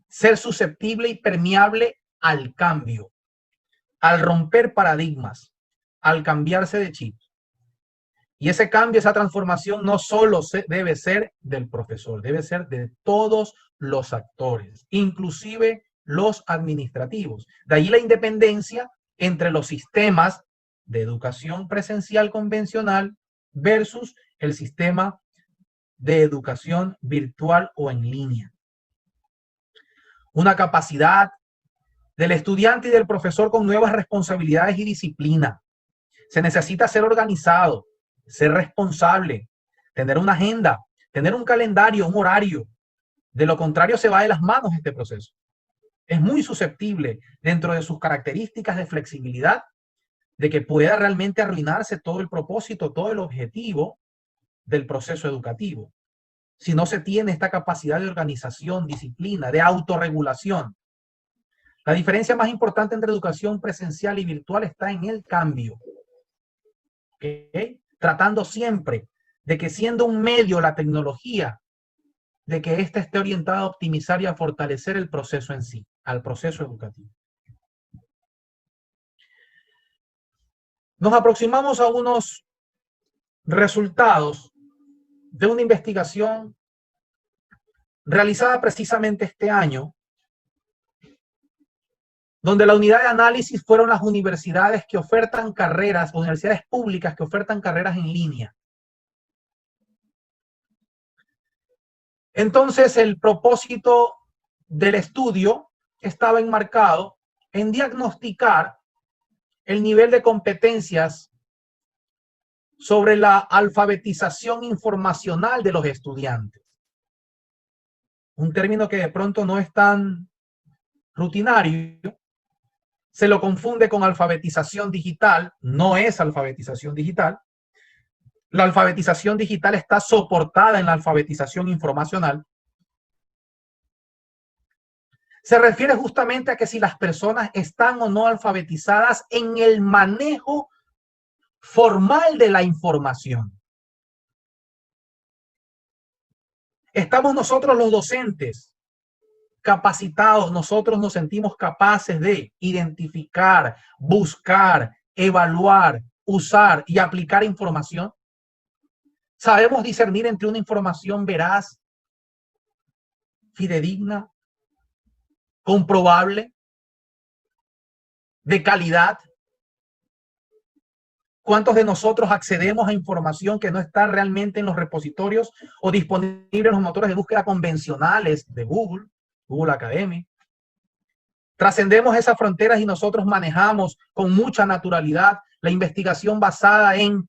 C: ser susceptible y permeable al cambio, al romper paradigmas, al cambiarse de chip. Y ese cambio, esa transformación no solo debe ser del profesor, debe ser de todos los actores, inclusive los administrativos. De ahí la independencia entre los sistemas de educación presencial convencional versus el sistema de educación virtual o en línea. Una capacidad del estudiante y del profesor con nuevas responsabilidades y disciplina. Se necesita ser organizado, ser responsable, tener una agenda, tener un calendario, un horario. De lo contrario, se va de las manos este proceso. Es muy susceptible, dentro de sus características de flexibilidad, de que pueda realmente arruinarse todo el propósito, todo el objetivo del proceso educativo. Si no se tiene esta capacidad de organización, disciplina, de autorregulación. La diferencia más importante entre educación presencial y virtual está en el cambio. ¿Okay? Tratando siempre de que, siendo un medio la tecnología, de que ésta esté orientada a optimizar y a fortalecer el proceso en sí, al proceso educativo. Nos aproximamos a unos resultados de una investigación realizada precisamente este año, donde la unidad de análisis fueron las universidades que ofertan carreras, universidades públicas que ofertan carreras en línea. Entonces, el propósito del estudio estaba enmarcado en diagnosticar el nivel de competencias sobre la alfabetización informacional de los estudiantes. Un término que de pronto no es tan rutinario, se lo confunde con alfabetización digital, no es alfabetización digital. La alfabetización digital está soportada en la alfabetización informacional. Se refiere justamente a que si las personas están o no alfabetizadas en el manejo formal de la información. Estamos nosotros los docentes capacitados, nosotros nos sentimos capaces de identificar, buscar, evaluar, usar y aplicar información. ¿Sabemos discernir entre una información veraz, fidedigna, comprobable, de calidad? ¿Cuántos de nosotros accedemos a información que no está realmente en los repositorios o disponible en los motores de búsqueda convencionales de Google, Google Academy? Trascendemos esas fronteras y nosotros manejamos con mucha naturalidad la investigación basada en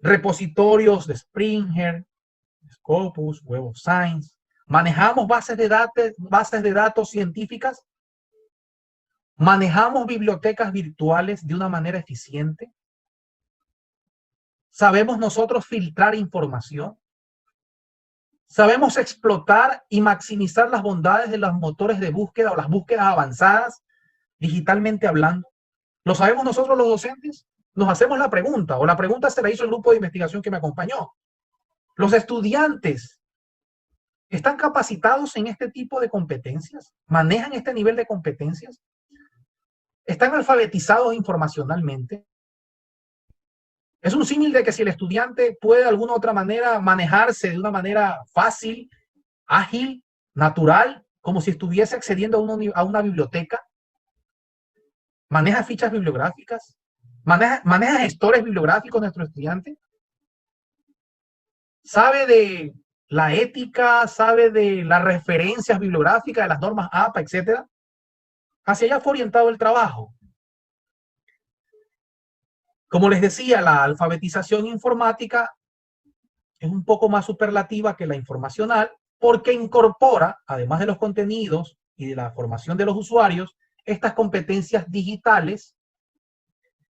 C: repositorios de Springer, Scopus, Web of Science. Manejamos bases de datos científicas. Manejamos bibliotecas virtuales de una manera eficiente. ¿Sabemos nosotros filtrar información? ¿Sabemos explotar y maximizar las bondades de los motores de búsqueda o las búsquedas avanzadas, digitalmente hablando? ¿Lo sabemos nosotros los docentes? Nos hacemos la pregunta, o la pregunta se la hizo el grupo de investigación que me acompañó. ¿Los estudiantes están capacitados en este tipo de competencias? ¿Manejan este nivel de competencias? ¿Están alfabetizados informacionalmente? Es un símil de que si el estudiante puede de alguna u otra manera manejarse de una manera fácil, ágil, natural, como si estuviese accediendo a una biblioteca, maneja fichas bibliográficas, maneja gestores bibliográficos nuestro estudiante, sabe de la ética, sabe de las referencias bibliográficas, de las normas APA, etc. Hacia allá fue orientado el trabajo. Como les decía, la alfabetización informática es un poco más superlativa que la informacional porque incorpora, además de los contenidos y de la formación de los usuarios, estas competencias digitales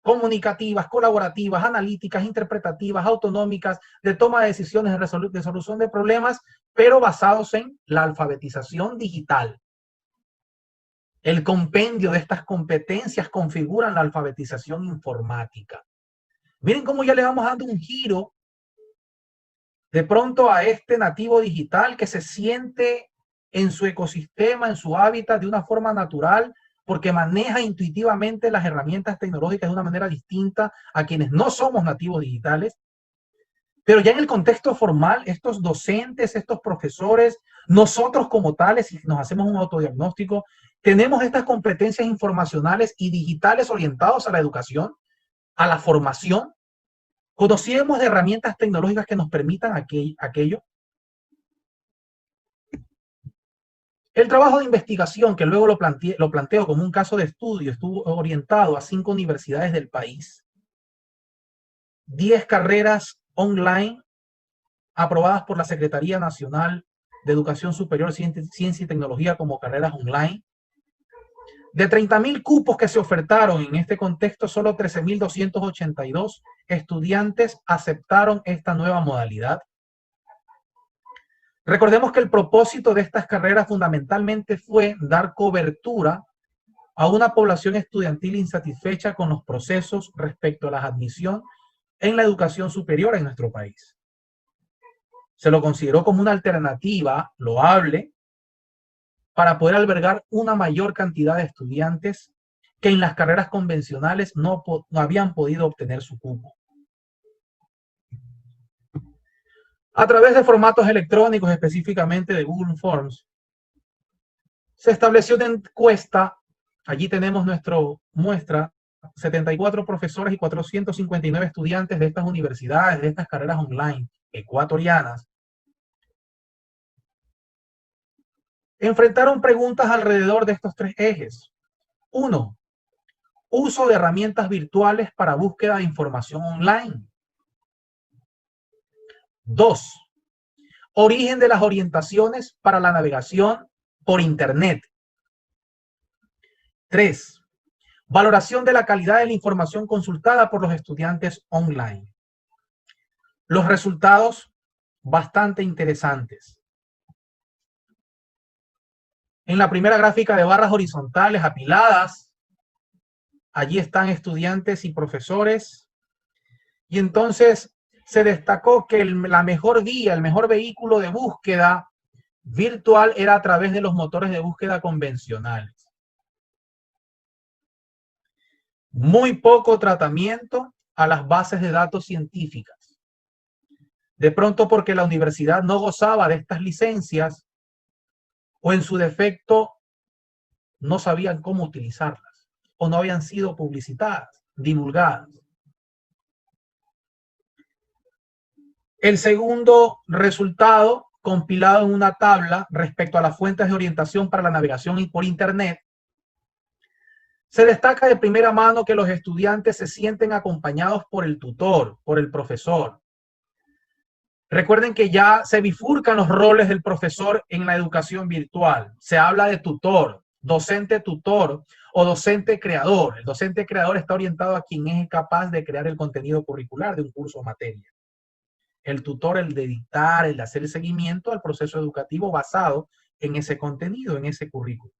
C: comunicativas, colaborativas, analíticas, interpretativas, autonómicas, de toma de decisiones, de solución de problemas, pero basados en la alfabetización digital. El compendio de estas competencias configuran la alfabetización informática. Miren cómo ya le vamos dando un giro de pronto a este nativo digital que se siente en su ecosistema, en su hábitat de una forma natural, porque maneja intuitivamente las herramientas tecnológicas de una manera distinta a quienes no somos nativos digitales. Pero ya en el contexto formal, estos docentes, estos profesores, nosotros como tales, si nos hacemos un autodiagnóstico, tenemos estas competencias informacionales y digitales orientados a la educación, a la formación. ¿Conocemos de herramientas tecnológicas que nos permitan aquello? El trabajo de investigación, que luego lo planteo como un caso de estudio, estuvo orientado a 5 universidades del país, 10 carreras online aprobadas por la Secretaría Nacional de Educación Superior, Ciencia y Tecnología como carreras online. De 30.000 cupos que se ofertaron en este contexto, solo 13.282 estudiantes aceptaron esta nueva modalidad. Recordemos que el propósito de estas carreras fundamentalmente fue dar cobertura a una población estudiantil insatisfecha con los procesos respecto a la admisión en la educación superior en nuestro país. Se lo consideró como una alternativa loable para poder albergar una mayor cantidad de estudiantes que en las carreras convencionales no habían podido obtener su cupo. A través de formatos electrónicos, específicamente de Google Forms, se estableció una encuesta. Allí tenemos nuestra muestra, 74 profesores y 459 estudiantes de estas universidades, de estas carreras online ecuatorianas. Enfrentaron preguntas alrededor de estos 3 ejes. 1. Uso de herramientas virtuales para búsqueda de información online. 2. Origen de las orientaciones para la navegación por Internet. 3. Valoración de la calidad de la información consultada por los estudiantes online. Los resultados bastante interesantes. En la primera gráfica de barras horizontales apiladas, allí están estudiantes y profesores. Y entonces se destacó que la mejor vía, el mejor vehículo de búsqueda virtual era a través de los motores de búsqueda convencionales. Muy poco tratamiento a las bases de datos científicas. De pronto porque la universidad no gozaba de estas licencias o en su defecto no sabían cómo utilizarlas o no habían sido publicitadas, divulgadas. El segundo resultado, compilado en una tabla respecto a las fuentes de orientación para la navegación y por Internet, se destaca de primera mano que los estudiantes se sienten acompañados por el tutor, por el profesor. Recuerden que ya se bifurcan los roles del profesor en la educación virtual. Se habla de tutor, docente tutor o docente creador. El docente creador está orientado a quien es capaz de crear el contenido curricular de un curso o materia. El tutor, el de dictar, el de hacer el seguimiento al proceso educativo basado en ese contenido, en ese currículo.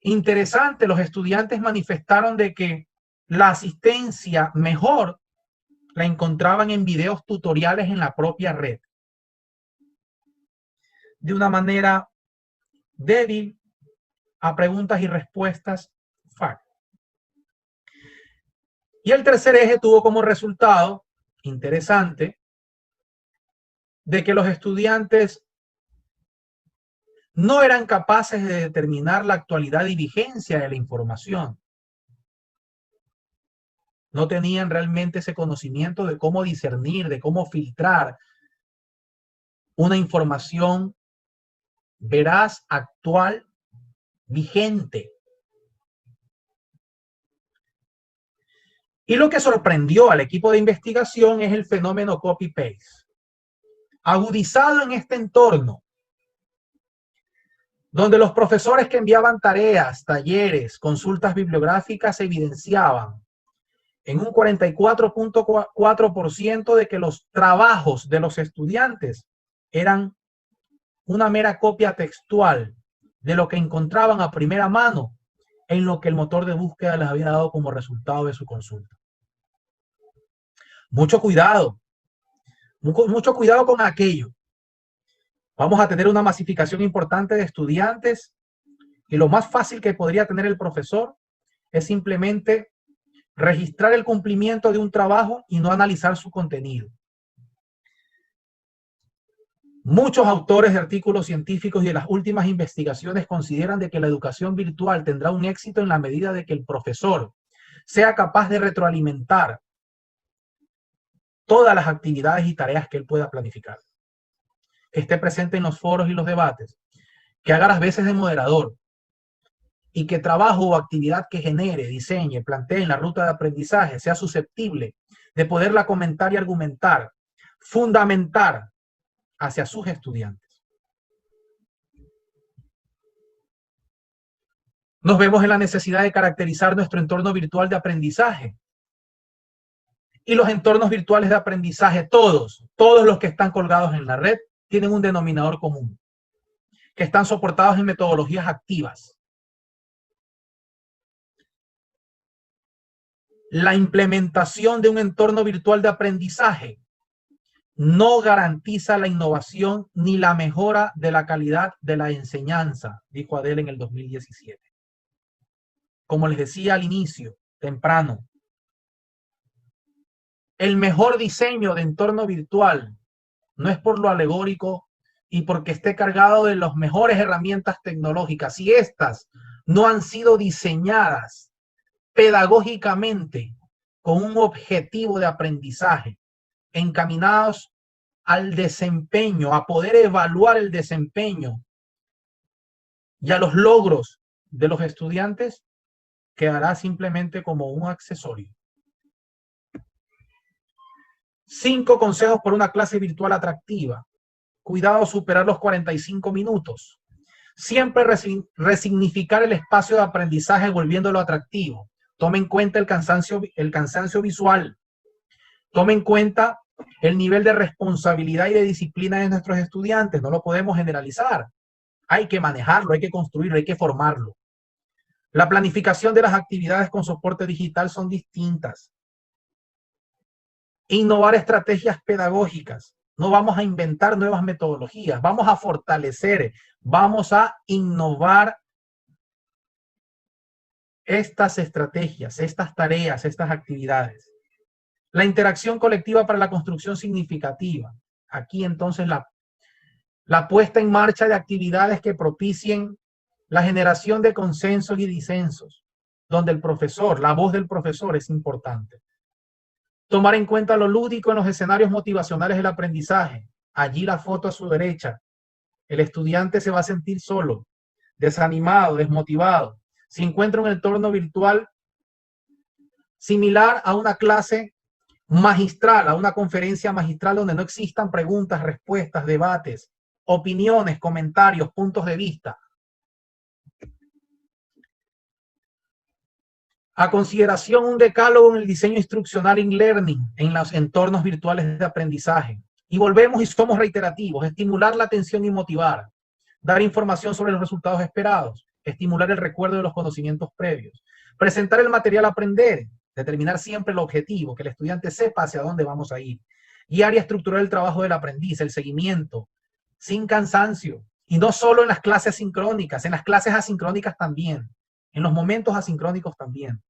C: Interesante, los estudiantes manifestaron de que la asistencia mejor la encontraban en videos tutoriales en la propia red. De una manera débil a preguntas y respuestas fáciles. Y el tercer eje tuvo como resultado, interesante, de que los estudiantes no eran capaces de determinar la actualidad y vigencia de la información. No tenían realmente ese conocimiento de cómo discernir, de cómo filtrar una información veraz, actual, vigente. Y lo que sorprendió al equipo de investigación es el fenómeno copy-paste. Agudizado en este entorno, donde los profesores que enviaban tareas, talleres, consultas bibliográficas evidenciaban en un 44.4% de que los trabajos de los estudiantes eran una mera copia textual de lo que encontraban a primera mano en lo que el motor de búsqueda les había dado como resultado de su consulta. Mucho cuidado con aquello. Vamos a tener una masificación importante de estudiantes y lo más fácil que podría tener el profesor es simplemente registrar el cumplimiento de un trabajo y no analizar su contenido. Muchos autores de artículos científicos y de las últimas investigaciones consideran de que la educación virtual tendrá un éxito en la medida de que el profesor sea capaz de retroalimentar todas las actividades y tareas que él pueda planificar, que esté presente en los foros y los debates, que haga las veces de moderador y que trabajo o actividad que genere, diseñe, plantee en la ruta de aprendizaje sea susceptible de poderla comentar y argumentar, fundamentar hacia sus estudiantes. Nos vemos en la necesidad de caracterizar nuestro entorno virtual de aprendizaje. Y los entornos virtuales de aprendizaje, todos los que están colgados en la red, tienen un denominador común, que están soportados en metodologías activas. La implementación de un entorno virtual de aprendizaje no garantiza la innovación ni la mejora de la calidad de la enseñanza, dijo Adele en el 2017. Como les decía al inicio, temprano, el mejor diseño de entorno virtual no es por lo alegórico y porque esté cargado de las mejores herramientas tecnológicas. Si estas no han sido diseñadas pedagógicamente con un objetivo de aprendizaje, encaminados al desempeño, a poder evaluar el desempeño y a los logros de los estudiantes, quedará simplemente como un accesorio. 5 consejos por una clase virtual atractiva. Cuidado superar los 45 minutos. Siempre resignificar el espacio de aprendizaje volviéndolo atractivo. Tome en cuenta el cansancio visual. Tome en cuenta el nivel de responsabilidad y de disciplina de nuestros estudiantes. No lo podemos generalizar. Hay que manejarlo, hay que construirlo, hay que formarlo. La planificación de las actividades con soporte digital son distintas. Innovar estrategias pedagógicas. No vamos a inventar nuevas metodologías, vamos a fortalecer, vamos a innovar estas estrategias, estas tareas, estas actividades. La interacción colectiva para la construcción significativa. Aquí entonces la puesta en marcha de actividades que propicien la generación de consensos y disensos, donde el profesor, la voz del profesor es importante. Tomar en cuenta lo lúdico en los escenarios motivacionales del aprendizaje. Allí la foto a su derecha. El estudiante se va a sentir solo, desanimado, desmotivado. Si encuentra un entorno virtual similar a una clase magistral, a una conferencia magistral donde no existan preguntas, respuestas, debates, opiniones, comentarios, puntos de vista. A consideración un decálogo en el diseño instruccional in learning en los entornos virtuales de aprendizaje. Y volvemos y somos reiterativos, estimular la atención y motivar, dar información sobre los resultados esperados, estimular el recuerdo de los conocimientos previos, presentar el material a aprender, determinar siempre el objetivo, que el estudiante sepa hacia dónde vamos a ir, guiar y estructurar el trabajo del aprendiz, el seguimiento, sin cansancio, y no solo en las clases sincrónicas, en las clases asincrónicas también. En los momentos asincrónicos también.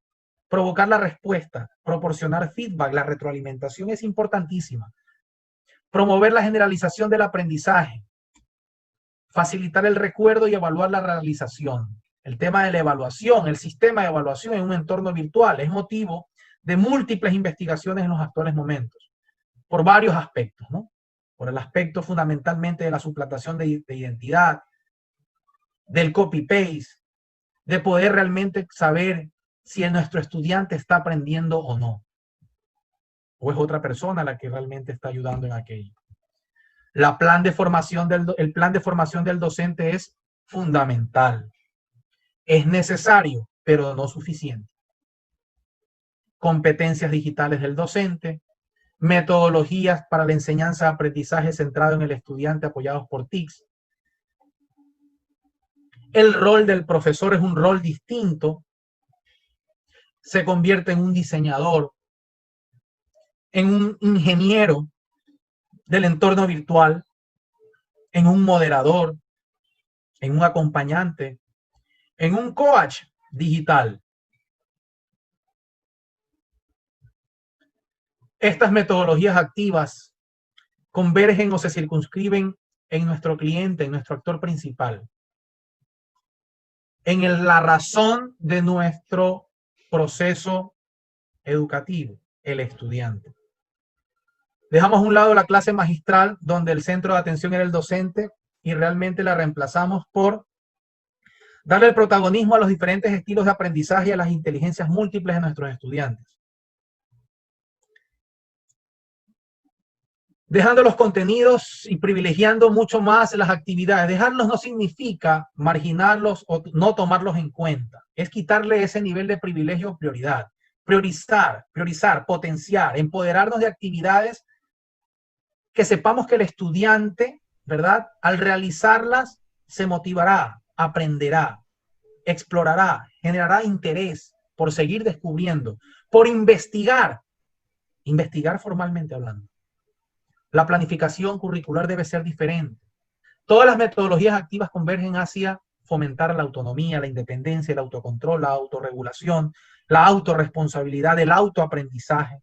C: Provocar la respuesta, proporcionar feedback, la retroalimentación es importantísima. Promover la generalización del aprendizaje. Facilitar el recuerdo y evaluar la realización. El tema de la evaluación, el sistema de evaluación en un entorno virtual es motivo de múltiples investigaciones en los actuales momentos. Por varios aspectos, ¿no? Por el aspecto fundamentalmente de la suplantación de identidad, del copy-paste, de poder realmente saber si nuestro estudiante está aprendiendo o no. O es otra persona la que realmente está ayudando en aquello. El plan de formación del docente es fundamental. Es necesario, pero no suficiente. Competencias digitales del docente, metodologías para la enseñanza-aprendizaje centrado en el estudiante apoyados por TICs. El rol del profesor es un rol distinto. Se convierte en un diseñador, en un ingeniero del entorno virtual, en un moderador, en un acompañante, en un coach digital. Estas metodologías activas convergen o se circunscriben en nuestro cliente, en nuestro actor principal, en la razón de nuestro proceso educativo, el estudiante. Dejamos a un lado la clase magistral, donde el centro de atención era el docente, y realmente la reemplazamos por darle el protagonismo a los diferentes estilos de aprendizaje y a las inteligencias múltiples de nuestros estudiantes. Dejando los contenidos y privilegiando mucho más las actividades. Dejarlos no significa marginarlos o no tomarlos en cuenta. Es quitarle ese nivel de privilegio o prioridad. Priorizar, potenciar, empoderarnos de actividades que sepamos que el estudiante, ¿verdad?, al realizarlas se motivará, aprenderá, explorará, generará interés por seguir descubriendo, por investigar formalmente hablando. La planificación curricular debe ser diferente. Todas las metodologías activas convergen hacia fomentar la autonomía, la independencia, el autocontrol, la autorregulación, la autorresponsabilidad, el autoaprendizaje.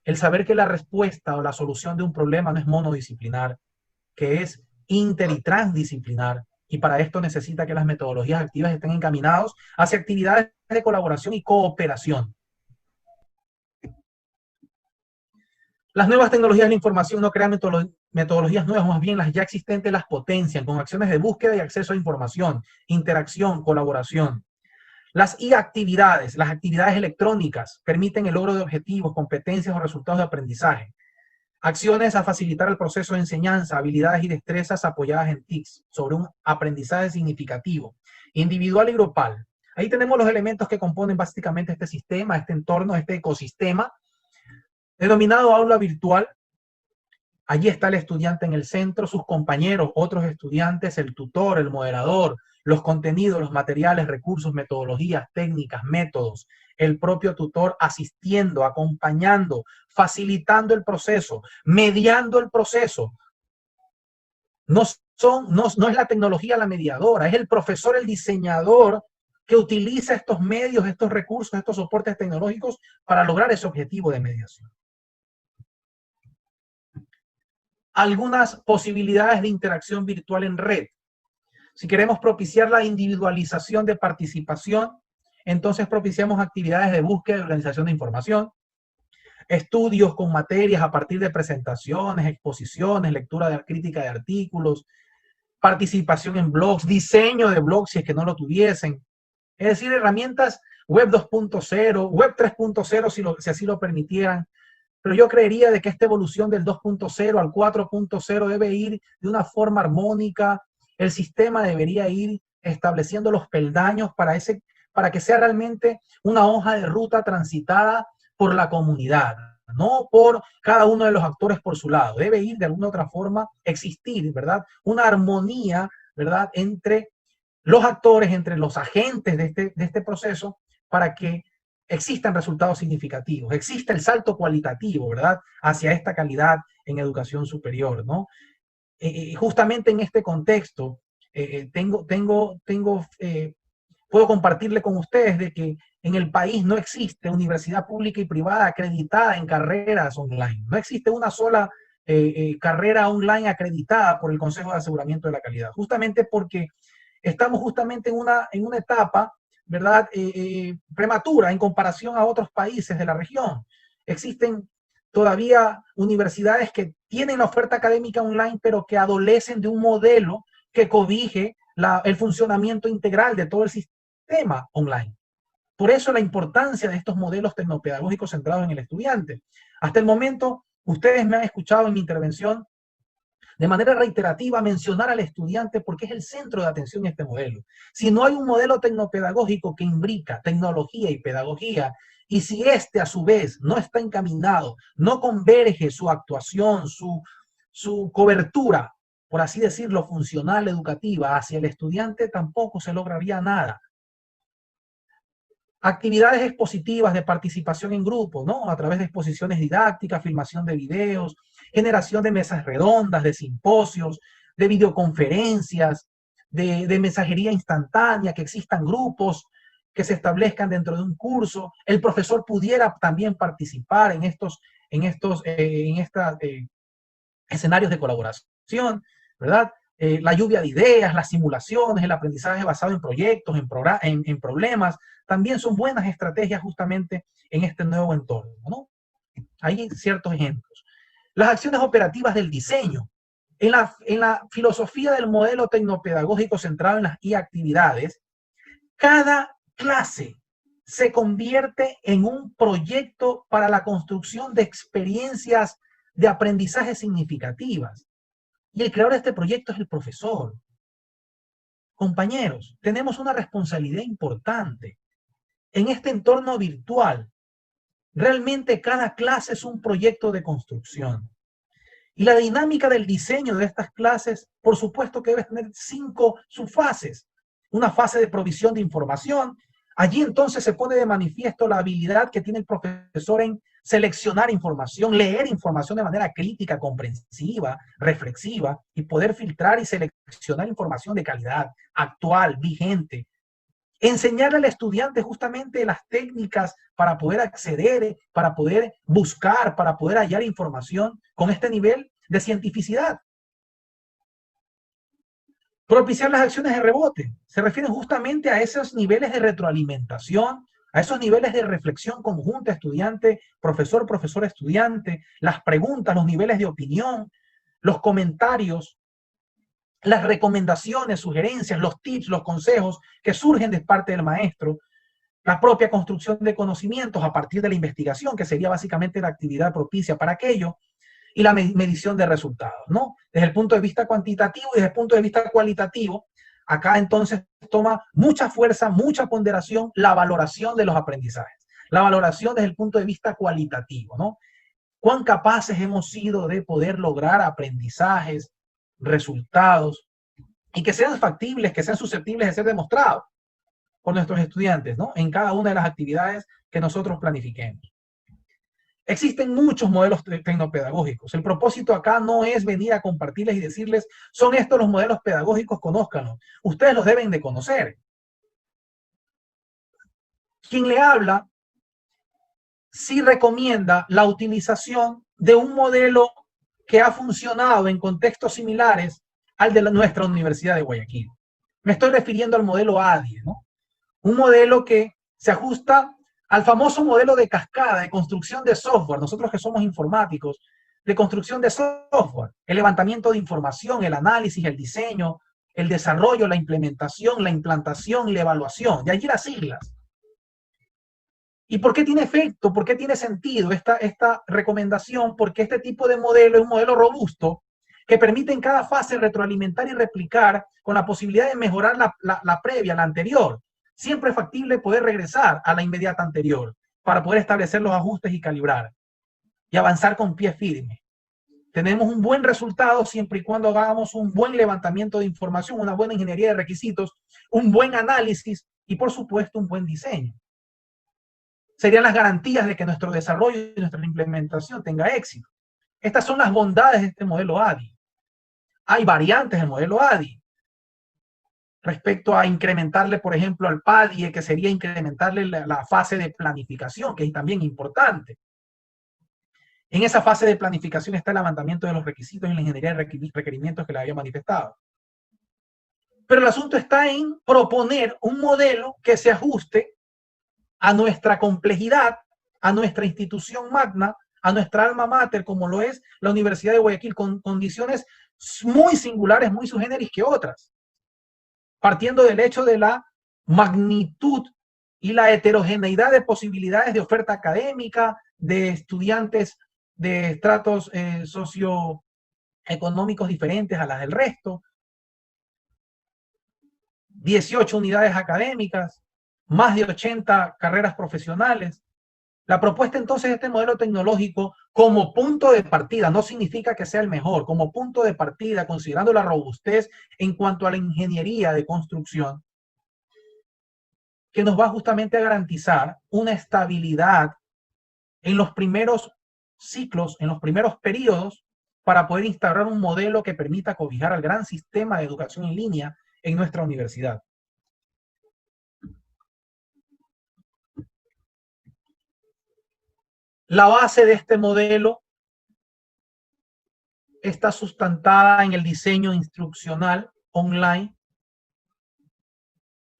C: El saber que la respuesta o la solución de un problema no es monodisciplinar, que es inter y transdisciplinar, y para esto necesita que las metodologías activas estén encaminadas hacia actividades de colaboración y cooperación. Las nuevas tecnologías de la información no crean metodologías nuevas, más bien las ya existentes las potencian con acciones de búsqueda y acceso a información, interacción, colaboración. Las actividades, las actividades electrónicas, permiten el logro de objetivos, competencias o resultados de aprendizaje. Acciones a facilitar el proceso de enseñanza, habilidades y destrezas apoyadas en TICs, sobre un aprendizaje significativo, individual y grupal. Ahí tenemos los elementos que componen básicamente este sistema, este entorno, este ecosistema, denominado aula virtual. Allí está el estudiante en el centro, sus compañeros, otros estudiantes, el tutor, el moderador, los contenidos, los materiales, recursos, metodologías, técnicas, métodos, el propio tutor asistiendo, acompañando, facilitando el proceso, mediando el proceso. No es la tecnología la mediadora, es el profesor, el diseñador que utiliza estos medios, estos recursos, estos soportes tecnológicos para lograr ese objetivo de mediación. Algunas posibilidades de interacción virtual en red. Si queremos propiciar la individualización de participación, entonces propiciamos actividades de búsqueda y organización de información, estudios con materias a partir de presentaciones, exposiciones, lectura de crítica de artículos, participación en blogs, diseño de blogs si es que no lo tuviesen. Es decir, herramientas web 2.0, web 3.0 si así lo permitieran. Pero yo creería de que esta evolución del 2.0 al 4.0 debe ir de una forma armónica. El sistema debería ir estableciendo los peldaños para que sea realmente una hoja de ruta transitada por la comunidad, no por cada uno de los actores por su lado. Debe ir de alguna otra forma, existir, ¿verdad?, una armonía, ¿verdad?, entre los actores, entre los agentes de este proceso, para que existan resultados significativos, exista el salto cualitativo, ¿verdad?, hacia esta calidad en educación superior, ¿no? Justamente en este contexto, puedo compartirle con ustedes de que en el país no existe universidad pública y privada acreditada en carreras online. No existe una sola carrera online acreditada por el Consejo de Aseguramiento de la Calidad, justamente porque estamos justamente en una etapa, ¿verdad?, prematura en comparación a otros países de la región. Existen todavía universidades que tienen la oferta académica online, pero que adolecen de un modelo que cobije el funcionamiento integral de todo el sistema online. Por eso la importancia de estos modelos tecnopedagógicos centrados en el estudiante. Hasta el momento, ustedes me han escuchado en mi intervención de manera reiterativa mencionar al estudiante porque es el centro de atención en este modelo. Si no hay un modelo tecnopedagógico que imbrica tecnología y pedagogía, y si este a su vez no está encaminado, no converge su actuación, su cobertura, por así decirlo, funcional, educativa, hacia el estudiante, tampoco se lograría nada. Actividades expositivas de participación en grupo, ¿no? A través de exposiciones didácticas, filmación de videos, generación de mesas redondas, de simposios, de videoconferencias, de mensajería instantánea, que existan grupos que se establezcan dentro de un curso. El profesor pudiera también participar en estos escenarios de colaboración, ¿verdad? La lluvia de ideas, las simulaciones, el aprendizaje basado en proyectos, en problemas, también son buenas estrategias justamente en este nuevo entorno, ¿no? Hay ciertos ejemplos. Las acciones operativas del diseño. En la filosofía del modelo tecnopedagógico centrado en las actividades, cada clase se convierte en un proyecto para la construcción de experiencias de aprendizaje significativas. Y el creador de este proyecto es el profesor. Compañeros, tenemos una responsabilidad importante. En este entorno virtual, realmente cada clase es un proyecto de construcción. Y la dinámica del diseño de estas clases, por supuesto que debe tener 5 subfases. Una fase de provisión de información. Allí entonces se pone de manifiesto la habilidad que tiene el profesor en seleccionar información, leer información de manera crítica, comprensiva, reflexiva y poder filtrar y seleccionar información de calidad, actual, vigente. Enseñarle al estudiante justamente las técnicas para poder acceder, para poder buscar, para poder hallar información con este nivel de cientificidad. Propiciar las acciones de rebote. Se refieren justamente a esos niveles de retroalimentación, a esos niveles de reflexión conjunta estudiante, profesor, profesor, estudiante, las preguntas, los niveles de opinión, los comentarios, las recomendaciones, sugerencias, los tips, los consejos que surgen de parte del maestro, la propia construcción de conocimientos a partir de la investigación, que sería básicamente la actividad propicia para aquello, y la medición de resultados, ¿no? Desde el punto de vista cuantitativo y desde el punto de vista cualitativo, acá entonces toma mucha fuerza, mucha ponderación la valoración de los aprendizajes, la valoración desde el punto de vista cualitativo, ¿no? Cuán capaces hemos sido de poder lograr aprendizajes, resultados, y que sean factibles, que sean susceptibles de ser demostrados por nuestros estudiantes, ¿no? En cada una de las actividades que nosotros planifiquemos. Existen muchos modelos tecnopedagógicos. El propósito acá no es venir a compartirles y decirles, son estos los modelos pedagógicos, conózcanlos. Ustedes los deben de conocer. Quien le habla sí recomienda la utilización de un modelo que ha funcionado en contextos similares al de nuestra Universidad de Guayaquil. Me estoy refiriendo al modelo ADIE, ¿no? Un modelo que se ajusta al famoso modelo de cascada de construcción de software, nosotros que somos informáticos, de construcción de software, el levantamiento de información, el análisis, el diseño, el desarrollo, la implementación, la implantación y la evaluación. De allí las siglas. ¿Y por qué tiene efecto? ¿Por qué tiene sentido esta recomendación? Porque este tipo de modelo es un modelo robusto que permite en cada fase retroalimentar y replicar con la posibilidad de mejorar la previa, la anterior. Siempre es factible poder regresar a la inmediata anterior para poder establecer los ajustes y calibrar y avanzar con pie firme. Tenemos un buen resultado siempre y cuando hagamos un buen levantamiento de información, una buena ingeniería de requisitos, un buen análisis y, por supuesto, un buen diseño. Serían las garantías de que nuestro desarrollo y nuestra implementación tenga éxito. Estas son las bondades de este modelo ADI. Hay variantes del modelo ADI. Respecto a incrementarle, por ejemplo, al PADIE, que sería incrementarle la fase de planificación, que es también importante. En esa fase de planificación está el levantamiento de los requisitos y la ingeniería de requerimientos que le había manifestado. Pero el asunto está en proponer un modelo que se ajuste a nuestra complejidad, a nuestra institución magna, a nuestra alma mater, como lo es la Universidad de Guayaquil, con condiciones muy singulares, muy sui generis que otras. Partiendo del hecho de la magnitud y la heterogeneidad de posibilidades de oferta académica, de estudiantes de estratos económicos diferentes a las del resto, 18 unidades académicas, más de 80 carreras profesionales. La propuesta entonces de este modelo tecnológico como punto de partida, no significa que sea el mejor, como punto de partida, considerando la robustez en cuanto a la ingeniería de construcción, que nos va justamente a garantizar una estabilidad en los primeros ciclos, en los primeros periodos, para poder instaurar un modelo que permita cobijar al gran sistema de educación en línea en nuestra universidad. La base de este modelo está sustentada en el diseño instruccional online.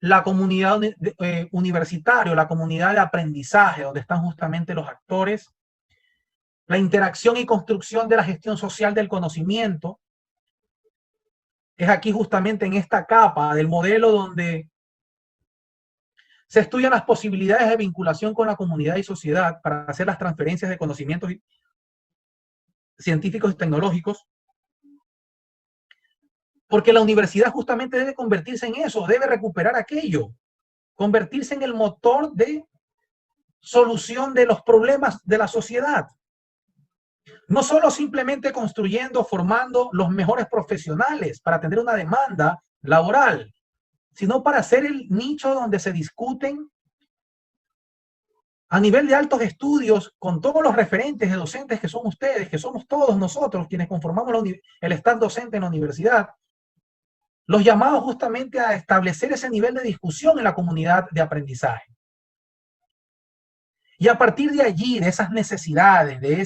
C: La comunidad universitaria, la comunidad de aprendizaje, donde están justamente los actores, la interacción y construcción de la gestión social del conocimiento, es aquí justamente en esta capa del modelo donde se estudian las posibilidades de vinculación con la comunidad y sociedad para hacer las transferencias de conocimientos científicos y tecnológicos, porque la universidad justamente debe convertirse en eso, debe recuperar aquello, convertirse en el motor de solución de los problemas de la sociedad. No solo simplemente construyendo, formando los mejores profesionales para tener una demanda laboral, sino para ser el nicho donde se discuten a nivel de altos estudios con todos los referentes de docentes que son ustedes, que somos todos nosotros quienes conformamos el staff docente en la universidad, los llamados justamente a establecer ese nivel de discusión en la comunidad de aprendizaje. Y a partir de allí, de esas necesidades, de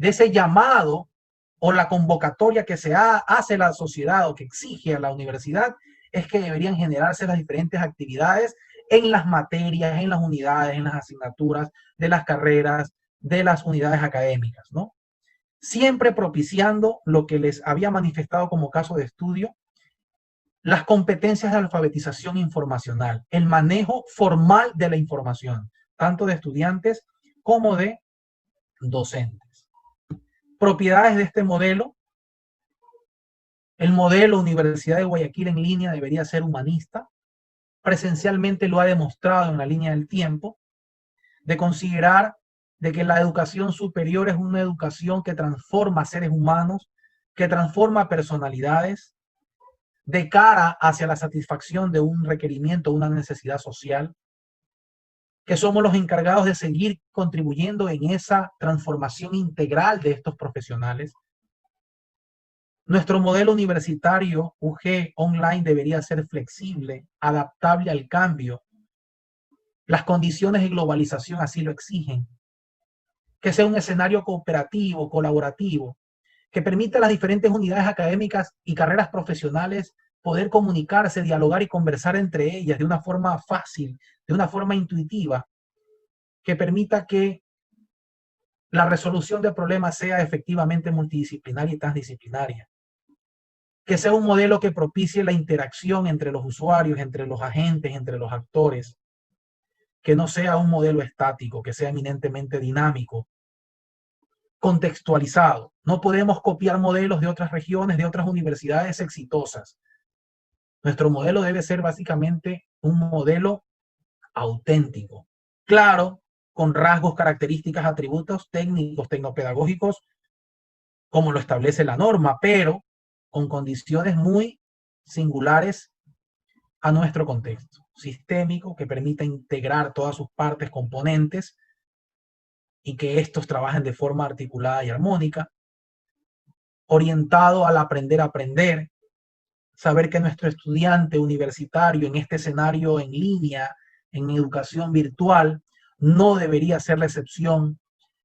C: ese llamado o la convocatoria que se hace la sociedad o que exige a la universidad, es que deberían generarse las diferentes actividades en las materias, en las unidades, en las asignaturas de las carreras, de las unidades académicas, ¿no? Siempre propiciando lo que les había manifestado como caso de estudio, las competencias de alfabetización informacional, el manejo formal de la información, tanto de estudiantes como de docentes. Propiedades de este modelo. El modelo Universidad de Guayaquil en línea debería ser humanista. Presencialmente lo ha demostrado en la línea del tiempo, de considerar de que la educación superior es una educación que transforma seres humanos, que transforma personalidades, de cara hacia la satisfacción de un requerimiento, una necesidad social, que somos los encargados de seguir contribuyendo en esa transformación integral de estos profesionales. Nuestro modelo universitario UG online debería ser flexible, adaptable al cambio. Las condiciones de globalización así lo exigen. Que sea un escenario cooperativo, colaborativo, que permita a las diferentes unidades académicas y carreras profesionales poder comunicarse, dialogar y conversar entre ellas de una forma fácil, de una forma intuitiva, que permita que la resolución de problemas sea efectivamente multidisciplinaria y transdisciplinaria. Que sea un modelo que propicie la interacción entre los usuarios, entre los agentes, entre los actores. Que no sea un modelo estático, que sea eminentemente dinámico, contextualizado. No podemos copiar modelos de otras regiones, de otras universidades exitosas. Nuestro modelo debe ser básicamente un modelo auténtico, claro, con rasgos, características, atributos técnicos, tecnopedagógicos, como lo establece la norma, pero con condiciones muy singulares a nuestro contexto, sistémico, que permita integrar todas sus partes, componentes, y que estos trabajen de forma articulada y armónica, orientado al aprender a aprender, saber que nuestro estudiante universitario en este escenario en línea, en educación virtual, no debería ser la excepción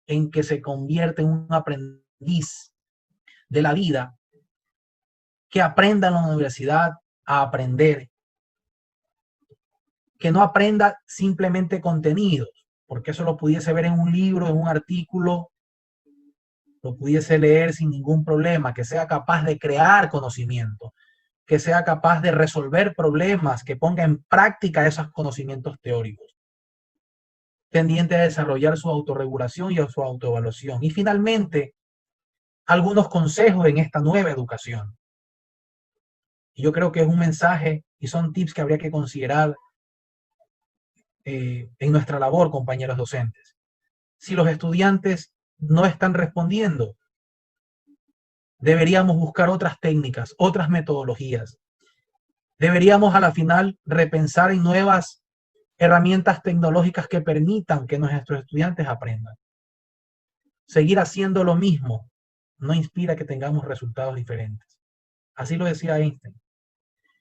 C: en que se convierte en un aprendiz de la vida, que aprenda en la universidad a aprender, que no aprenda simplemente contenidos, porque eso lo pudiese ver en un libro, en un artículo, lo pudiese leer sin ningún problema, que sea capaz de crear conocimiento, que sea capaz de resolver problemas, que ponga en práctica esos conocimientos teóricos, tendiente a desarrollar su autorregulación y a su autoevaluación. Y finalmente, algunos consejos en esta nueva educación. Y yo creo que es un mensaje y son tips que habría que considerar en nuestra labor, compañeros docentes. Si los estudiantes no están respondiendo, deberíamos buscar otras técnicas, otras metodologías. Deberíamos a la final repensar en nuevas herramientas tecnológicas que permitan que nuestros estudiantes aprendan. Seguir haciendo lo mismo no inspira que tengamos resultados diferentes. Así lo decía Einstein.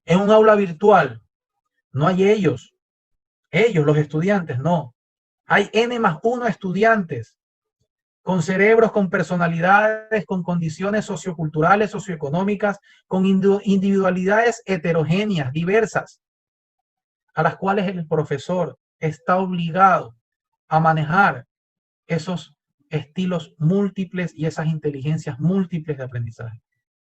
C: En un aula virtual no hay ellos, los estudiantes, no. Hay N+1 estudiantes con cerebros, con personalidades, con condiciones socioculturales, socioeconómicas, con individualidades heterogéneas, diversas, a las cuales el profesor está obligado a manejar esos estilos múltiples y esas inteligencias múltiples de aprendizaje.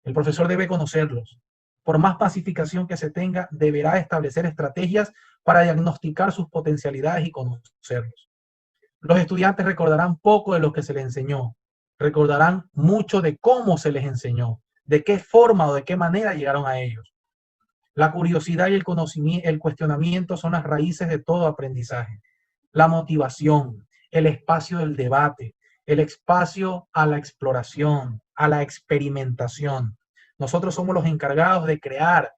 C: El profesor debe conocerlos. Por más pacificación que se tenga, deberá establecer estrategias para diagnosticar sus potencialidades y conocerlos. Los estudiantes recordarán poco de lo que se les enseñó, recordarán mucho de cómo se les enseñó, de qué forma o de qué manera llegaron a ellos. La curiosidad y el conocimiento, el cuestionamiento son las raíces de todo aprendizaje. La motivación, el espacio del debate, el espacio a la exploración, a la experimentación. Nosotros somos los encargados de crear,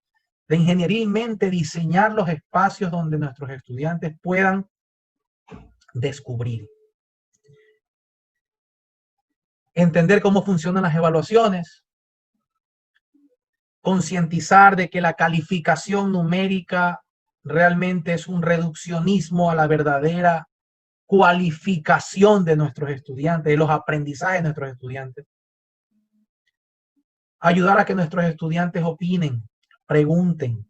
C: de ingenieramente diseñar los espacios donde nuestros estudiantes puedan descubrir. Entender cómo funcionan las evaluaciones, concientizar de que la calificación numérica realmente es un reduccionismo a la verdadera cualificación de nuestros estudiantes, de los aprendizajes de nuestros estudiantes. Ayudar a que nuestros estudiantes opinen, pregunten,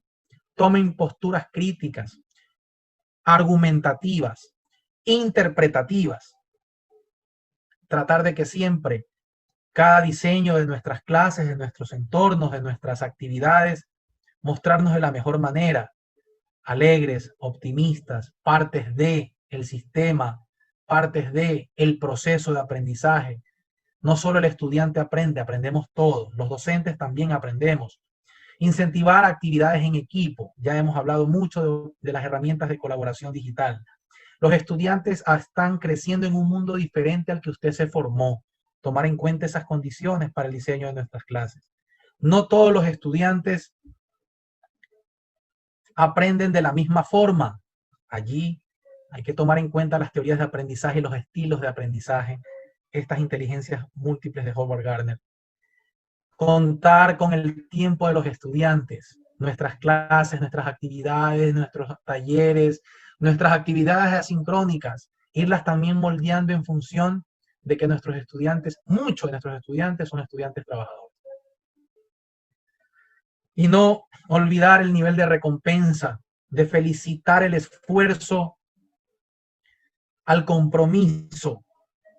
C: tomen posturas críticas, argumentativas, interpretativas. Tratar de que siempre cada diseño de nuestras clases, de nuestros entornos, de nuestras actividades, mostrarnos de la mejor manera, alegres, optimistas, partes de el sistema, partes de el proceso de aprendizaje. No solo el estudiante aprende, aprendemos todos, los docentes también aprendemos. Incentivar actividades en equipo, ya hemos hablado mucho de las herramientas de colaboración digital. Los estudiantes están creciendo en un mundo diferente al que usted se formó. Tomar en cuenta esas condiciones para el diseño de nuestras clases. No todos los estudiantes aprenden de la misma forma. Allí hay que tomar en cuenta las teorías de aprendizaje y los estilos de aprendizaje, estas inteligencias múltiples de Howard Gardner. Contar con el tiempo de los estudiantes, nuestras clases, nuestras actividades, nuestros talleres, nuestras actividades asincrónicas, irlas también moldeando en función de que nuestros estudiantes, muchos de nuestros estudiantes son estudiantes trabajadores. Y no olvidar el nivel de recompensa, de felicitar el esfuerzo al compromiso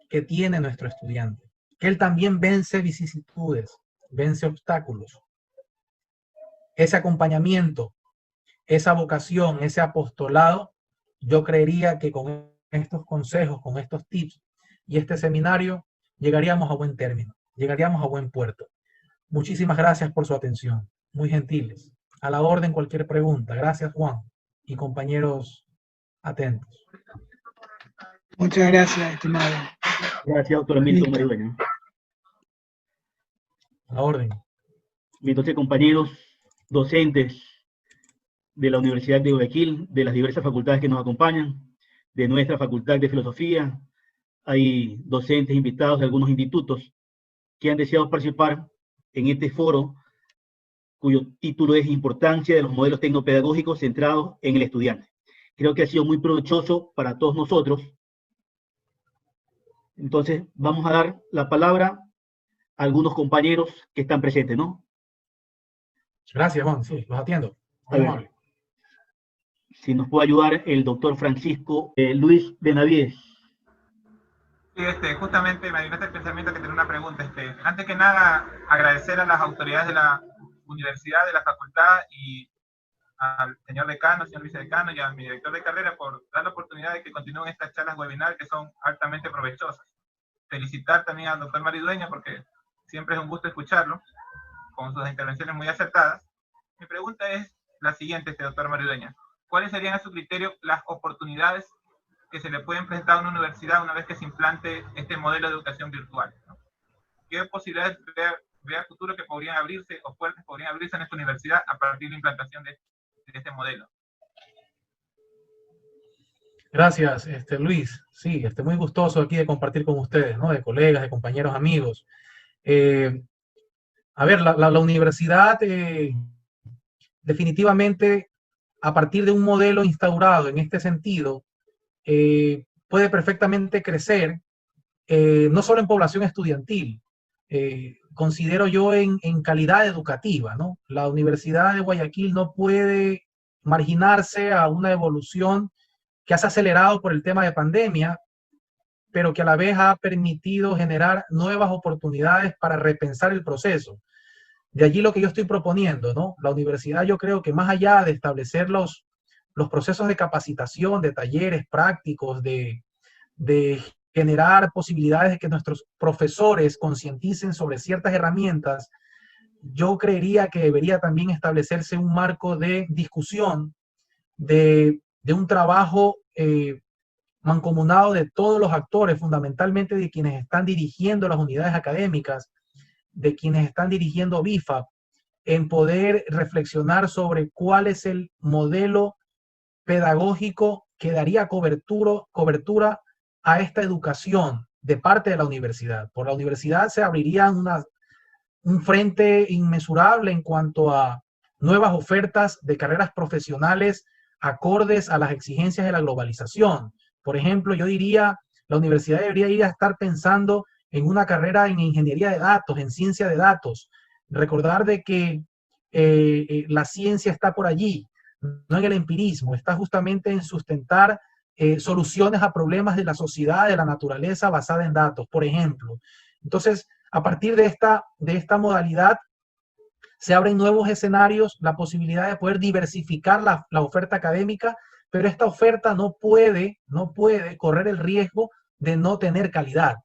C: que tiene nuestro estudiante, que él también vence vicisitudes, vence obstáculos. Ese acompañamiento, esa vocación, ese apostolado, yo creería que con estos consejos, con estos tips y este seminario, llegaríamos a buen término, llegaríamos a buen puerto. Muchísimas gracias por su atención, muy gentiles. A la orden cualquier pregunta. Gracias, Juan, y compañeros atentos.
D: Muchas gracias, estimado.
A: Gracias, doctor Milton Maridueña.
C: A la orden.
A: Entonces, compañeros docentes de la Universidad de Guayaquil, de las diversas facultades que nos acompañan, de nuestra Facultad de Filosofía, hay docentes invitados de algunos institutos que han deseado participar en este foro, cuyo título es Importancia de los modelos tecnopedagógicos centrados en el estudiante. Creo que ha sido muy provechoso para todos nosotros. Entonces, vamos a dar la palabra a algunos compañeros que están presentes, ¿no?
C: Gracias, Juan. Sí, los atiendo.
A: Muy amable. Si nos puede ayudar el doctor Francisco Luis Benavides.
E: Sí, justamente me adivinaste el pensamiento que tenía una pregunta. Antes que nada, agradecer a las autoridades de la universidad, de la facultad y al señor decano, señor vicedecano y a mi director de carrera por dar la oportunidad de que continúen estas charlas webinar que son altamente provechosas. Felicitar también al doctor Maridueña porque siempre es un gusto escucharlo, con sus intervenciones muy acertadas. Mi pregunta es la siguiente, doctor Mario Dueñas. ¿Cuáles serían a su criterio las oportunidades que se le pueden presentar a una universidad una vez que se implante este modelo de educación virtual, ¿no? ¿Qué posibilidades ve a futuro que podrían abrirse o puertas podrían abrirse en esta universidad a partir de la implantación de este modelo?
C: Gracias, Luis. Sí, muy gustoso aquí de compartir con ustedes, ¿no? De colegas, de compañeros, amigos. A ver, la universidad definitivamente, a partir de un modelo instaurado en este sentido, puede perfectamente crecer, no solo en población estudiantil, considero yo en calidad educativa, ¿no? La Universidad de Guayaquil no puede marginarse a una evolución que se ha acelerado por el tema de pandemia, pero que a la vez ha permitido generar nuevas oportunidades para repensar el proceso. De allí lo que yo estoy proponiendo, ¿no? La universidad, yo creo que más allá de establecer los procesos de capacitación, de talleres prácticos, de generar posibilidades de que nuestros profesores concienticen sobre ciertas herramientas, yo creería que debería también establecerse un marco de discusión, de un trabajo mancomunado de todos los actores, fundamentalmente de quienes están dirigiendo las unidades académicas, de quienes están dirigiendo BIFAP, en poder reflexionar sobre cuál es el modelo pedagógico que daría cobertura a esta educación de parte de la universidad. Por la universidad se abriría un frente inmesurable en cuanto a nuevas ofertas de carreras profesionales acordes a las exigencias de la globalización. Por ejemplo, yo diría, la universidad debería ir a estar pensando en una carrera en ingeniería de datos, en ciencia de datos. Recordar de que la ciencia está por allí, no en el empirismo, está justamente en sustentar soluciones a problemas de la sociedad, de la naturaleza basada en datos, por ejemplo. Entonces, a partir de esta modalidad, se abren nuevos escenarios, la posibilidad de poder diversificar la oferta académica, pero esta oferta no puede correr el riesgo de no tener calidad.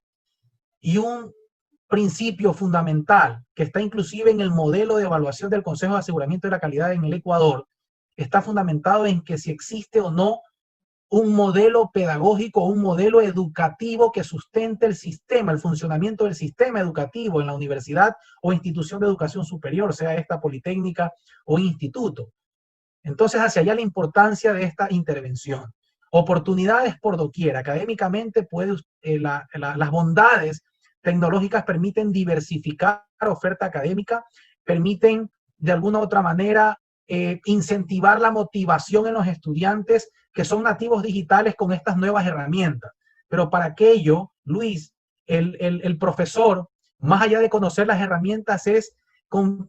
C: Y un principio fundamental que está inclusive en el modelo de evaluación del Consejo de Aseguramiento de la Calidad en el Ecuador, está fundamentado en que si existe o no un modelo pedagógico, un modelo educativo que sustente el sistema, el funcionamiento del sistema educativo en la universidad o institución de educación superior, sea esta politécnica o instituto. Entonces, hacia allá la importancia de esta intervención. Oportunidades por doquier. Académicamente, las bondades tecnológicas permiten diversificar oferta académica, permiten de alguna u otra manera incentivar la motivación en los estudiantes que son nativos digitales con estas nuevas herramientas. Pero para aquello, Luis, el profesor, más allá de conocer las herramientas, es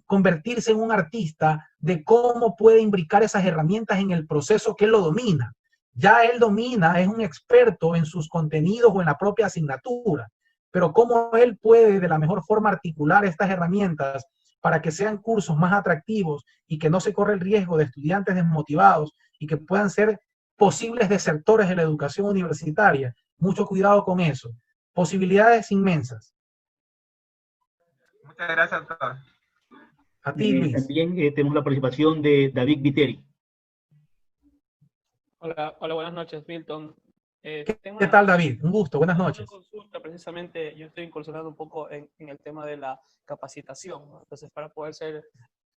C: convertirse en un artista de cómo puede imbricar esas herramientas en el proceso que él lo domina. Ya él domina, es un experto en sus contenidos o en la propia asignatura, pero cómo él puede de la mejor forma articular estas herramientas para que sean cursos más atractivos y que no se corra el riesgo de estudiantes desmotivados y que puedan ser posibles desertores de la educación universitaria. Mucho cuidado con eso. Posibilidades inmensas.
E: Muchas gracias, doctor.
C: A ti, Luis.
A: También tenemos la participación de David Viteri.
F: Hola, buenas noches, Milton.
C: ¿Qué tal, David? Un gusto, buenas noches.
F: Consulta, precisamente, yo estoy incursionando un poco en el tema de la capacitación, ¿no? Entonces, para poder ser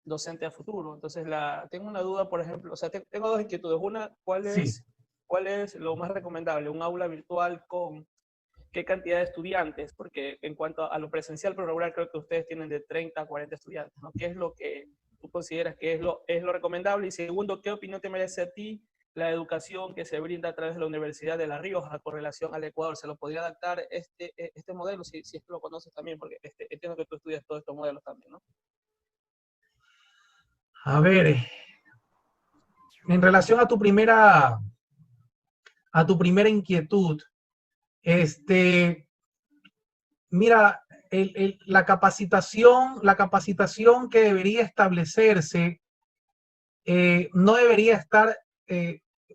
F: docente a futuro. Entonces, tengo una duda, por ejemplo, o sea, tengo dos inquietudes. Una, ¿cuál es lo más recomendable? ¿Un aula virtual con qué cantidad de estudiantes? Porque en cuanto a lo presencial, pero regular, creo que ustedes tienen de 30 a 40 estudiantes, ¿no? ¿Qué es lo que tú consideras que es lo recomendable? Y segundo, ¿qué opinión te merece a ti la educación que se brinda a través de la Universidad de La Rioja con relación al Ecuador? ¿Se lo podría adaptar este modelo? Si es que lo conoces también, porque entiendo que tú estudias todos estos modelos también, ¿no?
C: A ver, en relación a tu primera inquietud, mira, la capacitación que debería establecerse no debería estar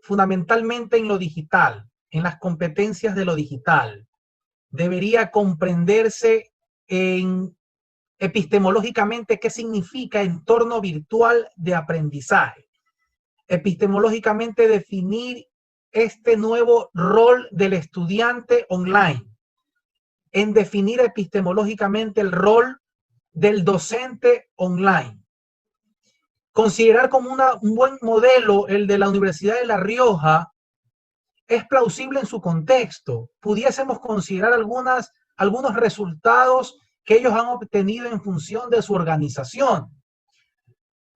C: fundamentalmente en lo digital, en las competencias de lo digital. Debería comprenderse en
G: Epistemológicamente, ¿qué significa entorno virtual de aprendizaje? Epistemológicamente, definir este nuevo rol del estudiante online. En definir epistemológicamente el rol del docente online. Considerar como un buen modelo el de la Universidad de La Rioja es plausible en su contexto. Pudiésemos considerar algunos resultados que ellos han obtenido en función de su organización.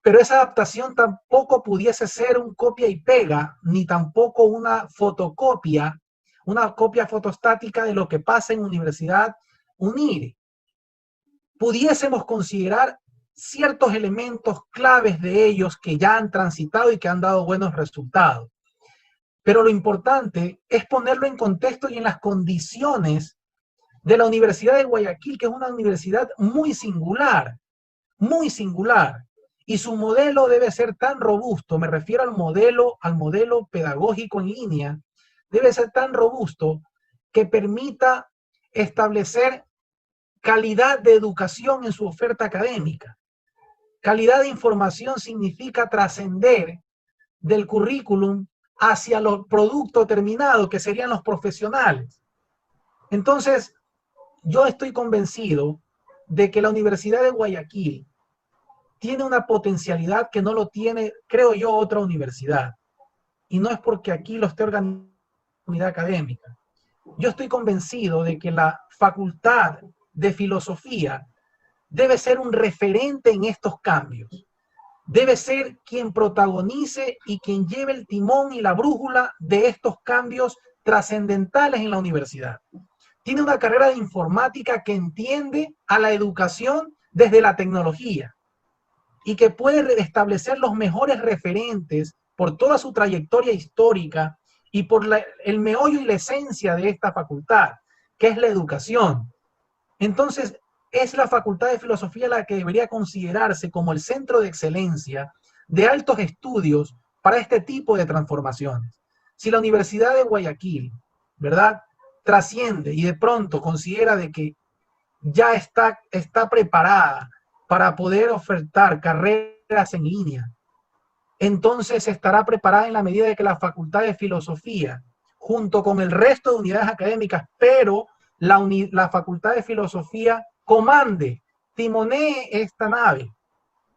G: Pero esa adaptación tampoco pudiese ser un copia y pega, ni tampoco una fotocopia, una copia fotostática de lo que pasa en Universidad UNIRE. Pudiésemos considerar ciertos elementos claves de ellos que ya han transitado y que han dado buenos resultados. Pero lo importante es ponerlo en contexto y en las condiciones de la Universidad de Guayaquil, que es una universidad muy singular, y su modelo debe ser tan robusto, me refiero al modelo pedagógico en línea, debe ser tan robusto que permita establecer calidad de educación en su oferta académica. Calidad de información significa trascender del currículum hacia los productos terminados, que serían los profesionales. Entonces, yo estoy convencido de que la Universidad de Guayaquil tiene una potencialidad que no lo tiene, creo yo, otra universidad. Y no es porque aquí lo esté organizando la comunidad académica. Yo estoy convencido de que la Facultad de Filosofía debe ser un referente en estos cambios. Debe ser quien protagonice y quien lleve el timón y la brújula de estos cambios trascendentales en la universidad. Tiene una carrera de informática que entiende a la educación desde la tecnología y que puede establecer los mejores referentes por toda su trayectoria histórica y por el meollo y la esencia de esta facultad, que es la educación. Entonces, es la Facultad de Filosofía la que debería considerarse como el centro de excelencia de altos estudios para este tipo de transformaciones. Si la Universidad de Guayaquil, ¿verdad?, trasciende y de pronto considera de que ya está preparada para poder ofertar carreras en línea, entonces estará preparada en la medida de que la Facultad de Filosofía, junto con el resto de unidades académicas, pero la Facultad de Filosofía comande, timonee esta nave.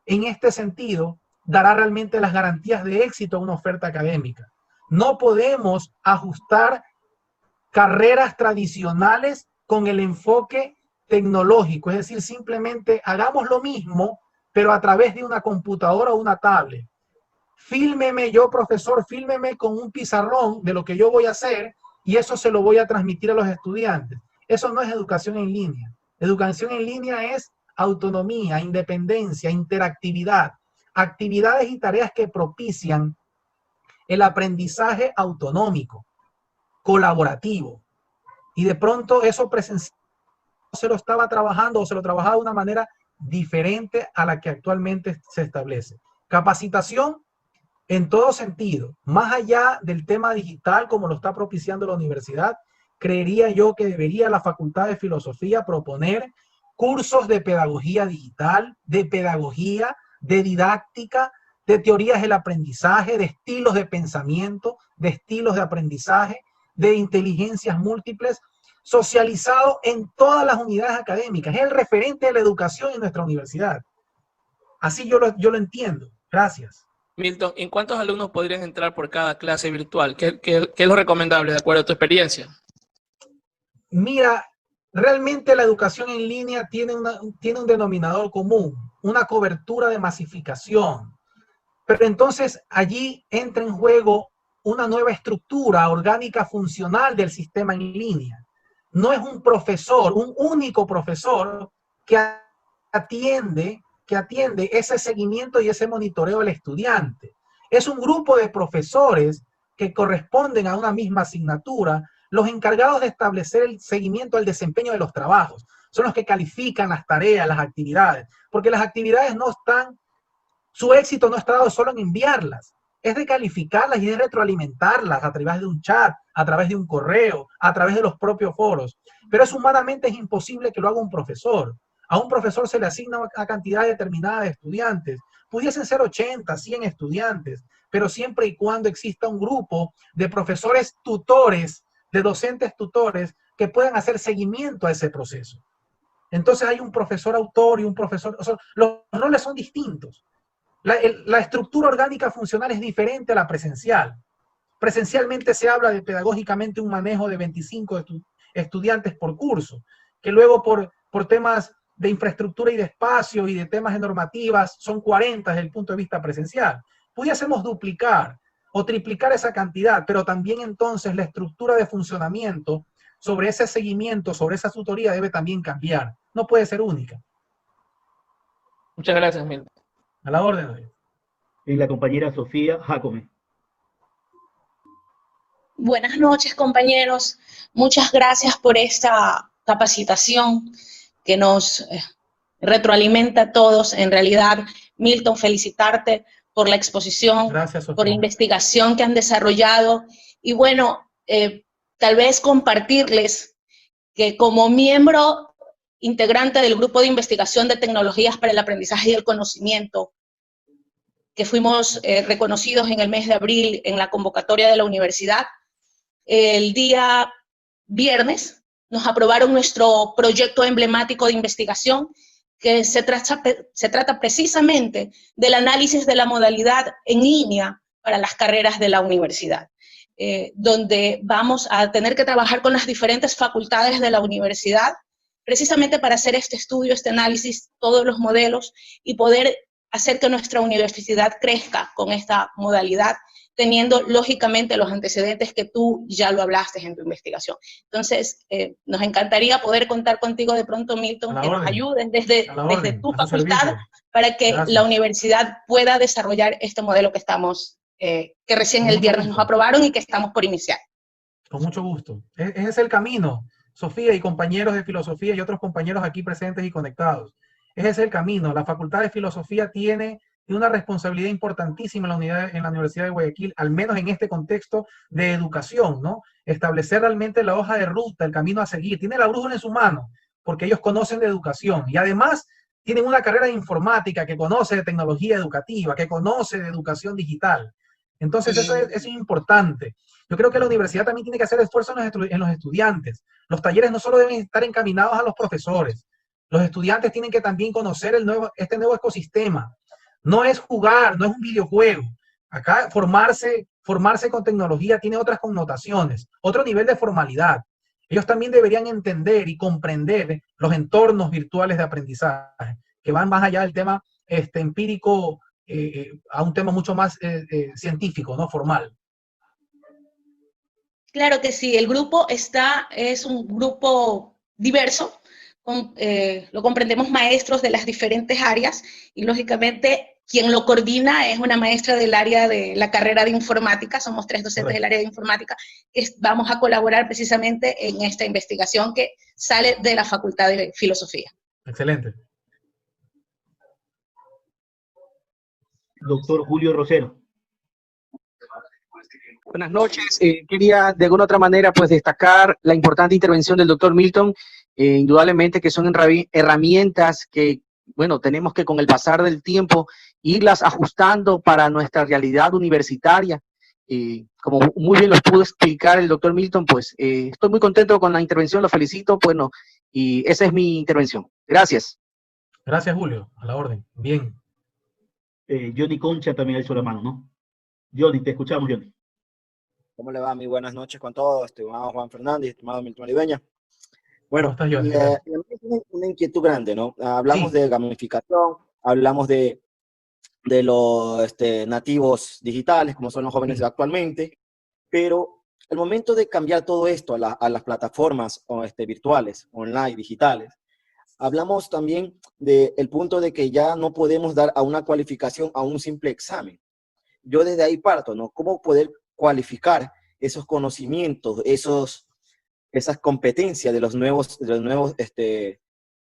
G: En este sentido, dará realmente las garantías de éxito a una oferta académica. No podemos ajustar carreras tradicionales con el enfoque tecnológico, es decir, simplemente hagamos lo mismo, pero a través de una computadora o una tablet. Fílmeme yo, profesor, fílmeme con un pizarrón de lo que yo voy a hacer y eso se lo voy a transmitir a los estudiantes. Eso no es educación en línea. Educación en línea es autonomía, independencia, interactividad, actividades y tareas que propician el aprendizaje autonómico, colaborativo. Y de pronto eso presencial se lo estaba trabajando o se lo trabajaba de una manera diferente a la que actualmente se establece. Capacitación en todo sentido, más allá del tema digital como lo está propiciando la universidad, creería yo que debería la Facultad de Filosofía proponer cursos de pedagogía digital, de pedagogía, de didáctica, de teorías del aprendizaje, de estilos de pensamiento, de estilos de aprendizaje, de inteligencias múltiples, socializado en todas las unidades académicas. Es el referente de la educación en nuestra universidad. Así yo lo entiendo. Gracias.
F: Milton, ¿en cuántos alumnos podrían entrar por cada clase virtual? ¿Qué es lo recomendable de acuerdo a tu experiencia?
G: Mira, realmente la educación en línea tiene un denominador común, una cobertura de masificación. Pero entonces allí entra en juego una nueva estructura orgánica funcional del sistema en línea. No es un profesor, un único profesor que atiende ese seguimiento y ese monitoreo del estudiante. Es un grupo de profesores que corresponden a una misma asignatura, los encargados de establecer el seguimiento al desempeño de los trabajos. Son los que califican las tareas, las actividades, porque las actividades no están, su éxito no está dado solo en enviarlas, es de calificarlas y de retroalimentarlas a través de un chat, a través de un correo, a través de los propios foros. Pero humanamente es imposible que lo haga un profesor. A un profesor se le asigna una cantidad determinada de estudiantes. Pudiesen ser 80, 100 estudiantes, pero siempre y cuando exista un grupo de profesores tutores, de docentes tutores, que puedan hacer seguimiento a ese proceso. Entonces hay un profesor autor y un profesor... O sea, los roles son distintos. La estructura orgánica funcional es diferente a la presencial. Presencialmente se habla de pedagógicamente un manejo de 25 estudiantes por curso, que luego por temas de infraestructura y de espacio y de temas de normativas son 40 desde el punto de vista presencial. Pudiésemos duplicar o triplicar esa cantidad, pero también entonces la estructura de funcionamiento sobre ese seguimiento, sobre esa tutoría debe también cambiar. No puede ser única.
F: Muchas gracias, Milton.
G: A la orden.
A: Y la compañera Sofía Jacome.
H: Buenas noches, compañeros. Muchas gracias por esta capacitación que nos retroalimenta a todos. En realidad, Milton, felicitarte por la exposición,
G: gracias,
H: por la investigación que han desarrollado. Y bueno, tal vez compartirles que como miembro integrante del Grupo de Investigación de Tecnologías para el Aprendizaje y el Conocimiento, que fuimos reconocidos en el mes de abril en la convocatoria de la universidad, el día viernes nos aprobaron nuestro proyecto emblemático de investigación, que se trata precisamente del análisis de la modalidad en línea para las carreras de la universidad, donde vamos a tener que trabajar con las diferentes facultades de la universidad, precisamente para hacer este estudio, este análisis, todos los modelos, y poder hacer que nuestra universidad crezca con esta modalidad, teniendo lógicamente los antecedentes que tú ya lo hablaste en tu investigación. Entonces, nos encantaría poder contar contigo de pronto, Milton, que nos ayudes desde tu facultad para que la universidad pueda desarrollar este modelo que estamos, que recién el viernes nos aprobaron y que estamos por iniciar.
G: Con mucho gusto. Ese es el camino, Sofía y compañeros de filosofía y otros compañeros aquí presentes y conectados. Ese es el camino. La Facultad de Filosofía tiene una responsabilidad importantísima en la Universidad de Guayaquil, al menos en este contexto de educación, ¿no? Establecer realmente la hoja de ruta, el camino a seguir. Tiene la brújula en su mano, porque ellos conocen de educación y además tienen una carrera de informática que conoce de tecnología educativa, que conoce de educación digital. Entonces eso es importante. Yo creo que la universidad también tiene que hacer esfuerzo en los estudiantes. Los talleres no solo deben estar encaminados a los profesores, los estudiantes tienen que también conocer este nuevo ecosistema. No es jugar, no es un videojuego. Acá formarse con tecnología tiene otras connotaciones, otro nivel de formalidad. Ellos también deberían entender y comprender los entornos virtuales de aprendizaje, que van más allá del tema empírico a un tema mucho más científico, ¿no? Formal.
H: Claro que sí, el grupo es un grupo diverso, lo comprendemos maestros de las diferentes áreas y lógicamente quien lo coordina es una maestra del área de la carrera de informática, somos 3 docentes del área de informática, que vamos a colaborar precisamente en esta investigación que sale de la Facultad de Filosofía.
G: Excelente.
A: Doctor Julio Rosero.
I: Buenas noches. Quería de alguna otra manera pues destacar la importante intervención del doctor Milton, indudablemente que son herramientas que, bueno, tenemos que con el pasar del tiempo irlas ajustando para nuestra realidad universitaria. Como muy bien lo pudo explicar el doctor Milton, pues estoy muy contento con la intervención, lo felicito, bueno, y esa es mi intervención. Gracias.
G: Gracias, Julio, a la orden. Bien.
A: Johnny Concha también hizo la mano, ¿no? Johnny, te escuchamos, Johnny.
J: ¿Cómo le va? Muy buenas noches con todos, estimado Juan Fernández, estimado Milton Maribeña. Bueno,
G: ¿cómo estás, Johnny?
J: Una inquietud grande, ¿no? Hablamos de gamificación, hablamos de los nativos digitales, como son los jóvenes actualmente, pero al momento de cambiar todo esto a las plataformas virtuales, online, digitales, hablamos también del punto de que ya no podemos dar a una cualificación a un simple examen. Yo desde ahí parto, ¿no? ¿Cómo poder cualificar esos conocimientos, esas competencias de los nuevos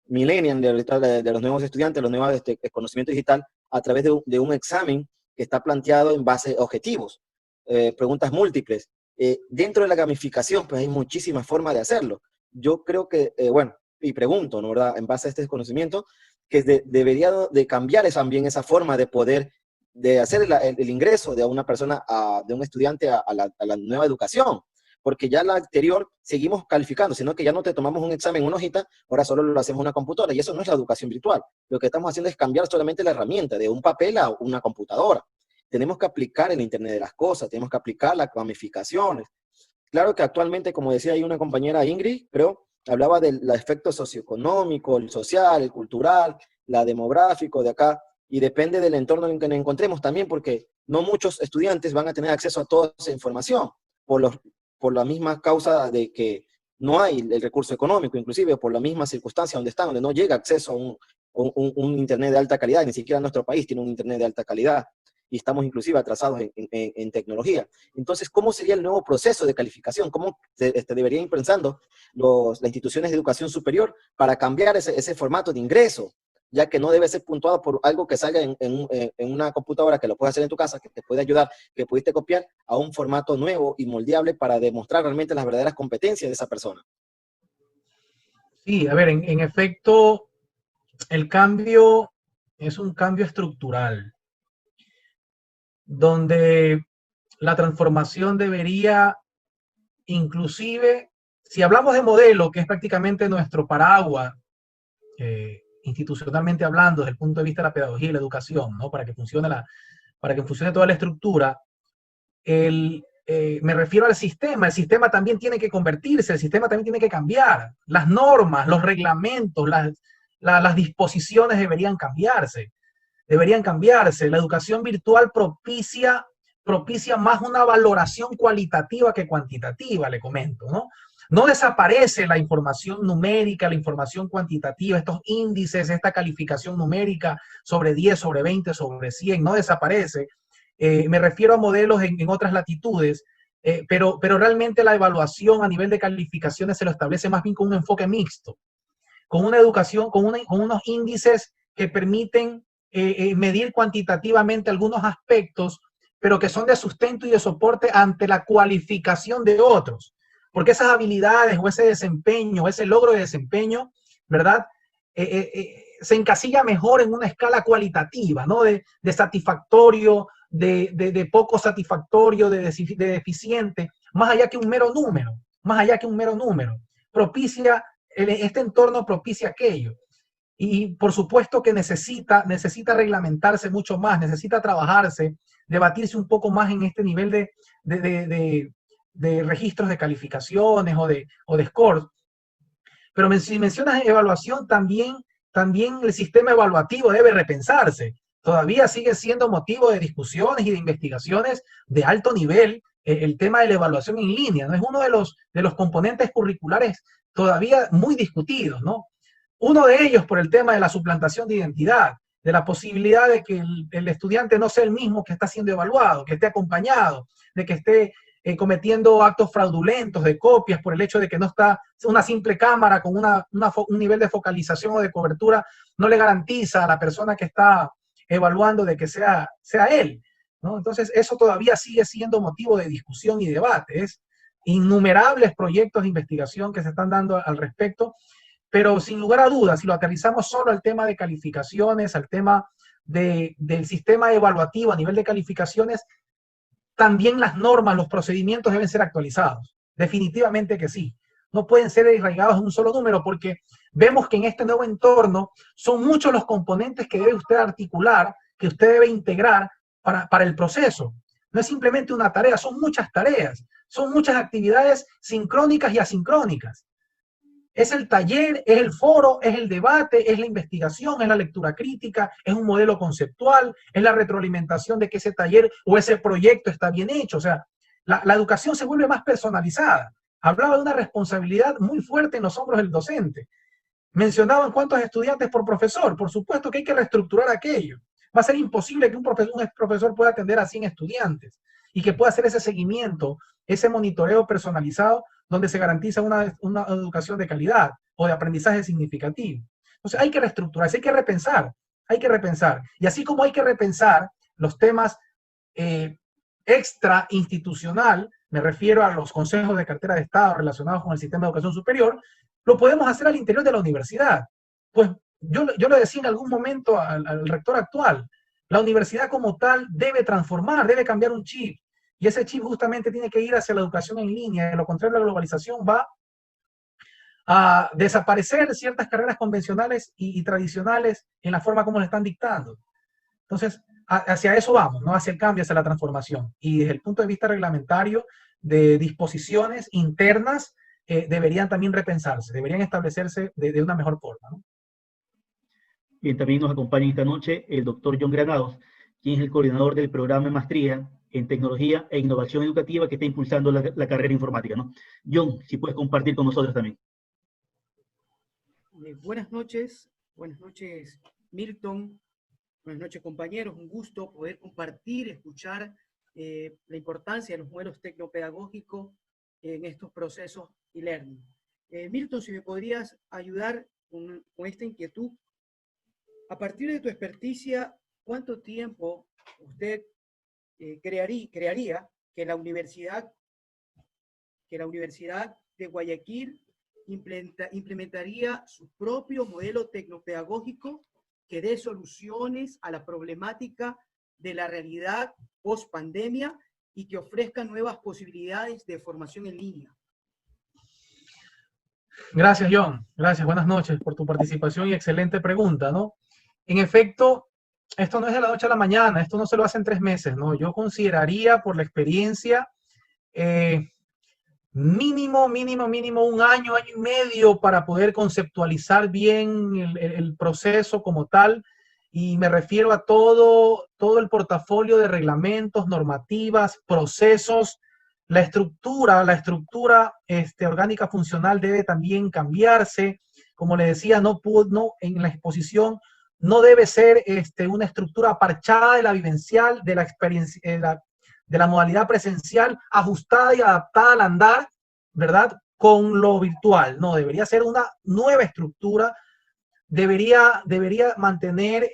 J: millennials, de los nuevos estudiantes, los nuevos conocimientos digital a través de un examen que está planteado en base a objetivos, preguntas múltiples? Dentro de la gamificación, pues hay muchísimas formas de hacerlo. Yo creo que, bueno, y pregunto, ¿no, verdad? En base a este desconocimiento, que debería de cambiar también esa forma de poder, de hacer el ingreso de una persona, de un estudiante a la nueva educación. Porque ya la anterior seguimos calificando, sino que ya no te tomamos un examen en una hojita, ahora solo lo hacemos en una computadora, y eso no es la educación virtual. Lo que estamos haciendo es cambiar solamente la herramienta de un papel a una computadora. Tenemos que aplicar el Internet de las cosas, tenemos que aplicar las gamificaciones. Claro que actualmente, como decía ahí una compañera Ingrid, creo, hablaba del efecto socioeconómico, el social, el cultural, la demográfico de acá, y depende del entorno en que nos encontremos también, porque no muchos estudiantes van a tener acceso a toda esa información, por la misma causa de que no hay el recurso económico, inclusive por la misma circunstancia donde no llega acceso a un Internet de alta calidad, ni siquiera nuestro país tiene un Internet de alta calidad, y estamos inclusive atrasados en tecnología. Entonces, ¿cómo sería el nuevo proceso de calificación? ¿Cómo deberían ir pensando las instituciones de educación superior para cambiar ese formato de ingreso? Ya que no debe ser puntuado por algo que salga en una computadora, que lo puedes hacer en tu casa, que te puede ayudar, que pudiste copiar, a un formato nuevo y moldeable para demostrar realmente las verdaderas competencias de esa persona.
G: Sí, a ver, en efecto, el cambio es un cambio estructural, donde la transformación debería, inclusive, si hablamos de modelo, que es prácticamente nuestro paraguas, institucionalmente hablando, desde el punto de vista de la pedagogía y la educación, ¿no? Para que funcione toda la estructura, me refiero al sistema. El sistema también tiene que convertirse, el sistema también tiene que cambiar. Las normas, los reglamentos, las disposiciones deberían cambiarse. La educación virtual propicia más una valoración cualitativa que cuantitativa, le comento, ¿no? No desaparece la información numérica, la información cuantitativa, estos índices, esta calificación numérica sobre 10, sobre 20, sobre 100, no desaparece. Me refiero a modelos en otras latitudes, pero realmente la evaluación a nivel de calificaciones se lo establece más bien con un enfoque mixto, con una educación, con unos índices que permiten medir cuantitativamente algunos aspectos, pero que son de sustento y de soporte ante la cualificación de otros. Porque esas habilidades o ese desempeño, o ese logro de desempeño, ¿verdad? Se encasilla mejor en una escala cualitativa, ¿no? De satisfactorio, de poco satisfactorio, de deficiente, más allá que un mero número, este entorno propicia aquello. Y por supuesto que necesita reglamentarse mucho más, necesita trabajarse, debatirse un poco más en este nivel de registros de calificaciones o de scores. Pero si mencionas evaluación, también el sistema evaluativo debe repensarse. Todavía sigue siendo motivo de discusiones y de investigaciones de alto nivel el tema de la evaluación en línea, ¿no? Es uno de los componentes curriculares todavía muy discutidos, ¿no? Uno de ellos por el tema de la suplantación de identidad, de la posibilidad de que el estudiante no sea el mismo que está siendo evaluado, que esté acompañado, de que esté cometiendo actos fraudulentos de copias por el hecho de que no está una simple cámara con un nivel de focalización o de cobertura, no le garantiza a la persona que está evaluando de que sea él, ¿no? Entonces eso todavía sigue siendo motivo de discusión y debate. Es innumerables proyectos de investigación que se están dando al respecto, pero sin lugar a dudas, si lo aterrizamos solo al tema de calificaciones, al tema del sistema evaluativo a nivel de calificaciones, también las normas, los procedimientos deben ser actualizados. Definitivamente que sí. No pueden ser arraigados en un solo número, porque vemos que en este nuevo entorno son muchos los componentes que debe usted articular, que usted debe integrar para el proceso. No es simplemente una tarea, son muchas tareas, son muchas actividades sincrónicas y asincrónicas. Es el taller, es el foro, es el debate, es la investigación, es la lectura crítica, es un modelo conceptual, es la retroalimentación de que ese taller o ese proyecto está bien hecho. O sea, la educación se vuelve más personalizada. Hablaba de una responsabilidad muy fuerte en los hombros del docente. Mencionaban cuántos estudiantes por profesor. Por supuesto que hay que reestructurar aquello. Va a ser imposible que un profesor pueda atender a 100 estudiantes y que pueda hacer ese seguimiento, ese monitoreo personalizado donde se garantiza una educación de calidad o de aprendizaje significativo. Entonces hay que reestructurarse, hay que repensar. Y así como hay que repensar los temas extra institucional, me refiero a los consejos de cartera de Estado relacionados con el sistema de educación superior, lo podemos hacer al interior de la universidad. Pues yo le decía en algún momento al rector actual, la universidad como tal debe transformar, debe cambiar un chip. Y ese chip justamente tiene que ir hacia la educación en línea. De lo contrario, la globalización va a desaparecer ciertas carreras convencionales y tradicionales en la forma como le están dictando. Entonces, hacia eso vamos, ¿no? Hacia el cambio, hacia la transformación. Y desde el punto de vista reglamentario, de disposiciones internas, deberían también repensarse, deberían establecerse de una mejor forma, ¿no?
A: Bien, también nos acompaña esta noche el doctor John Granados, quien es el coordinador del programa de maestría en tecnología e innovación educativa que está impulsando la carrera informática, ¿no? John, si puedes compartir con nosotros también.
K: Buenas noches, Milton, buenas noches compañeros, un gusto poder compartir, escuchar la importancia de los modelos tecnopedagógicos en estos procesos e-learning. Milton, si me podrías ayudar con esta inquietud, a partir de tu experticia, ¿cuánto tiempo usted crearía que la Universidad de Guayaquil implementaría su propio modelo tecnopedagógico que dé soluciones a la problemática de la realidad post-pandemia y que ofrezca nuevas posibilidades de formación en línea?
G: Gracias, John. Gracias, buenas noches por tu participación y excelente pregunta, ¿no? En efecto, esto no es de la noche a la mañana, esto no se lo hace en 3 meses, ¿no? Yo consideraría por la experiencia mínimo 1 año, año y medio para poder conceptualizar bien el proceso como tal, y me refiero a todo el portafolio de reglamentos, normativas, procesos. La estructura orgánica funcional debe también cambiarse. Como le decía, en la exposición no debe ser una estructura parchada de la vivencial, de la experiencia, de la modalidad presencial, ajustada y adaptada al andar, ¿verdad? Con lo virtual. No, debería ser una nueva estructura, debería mantener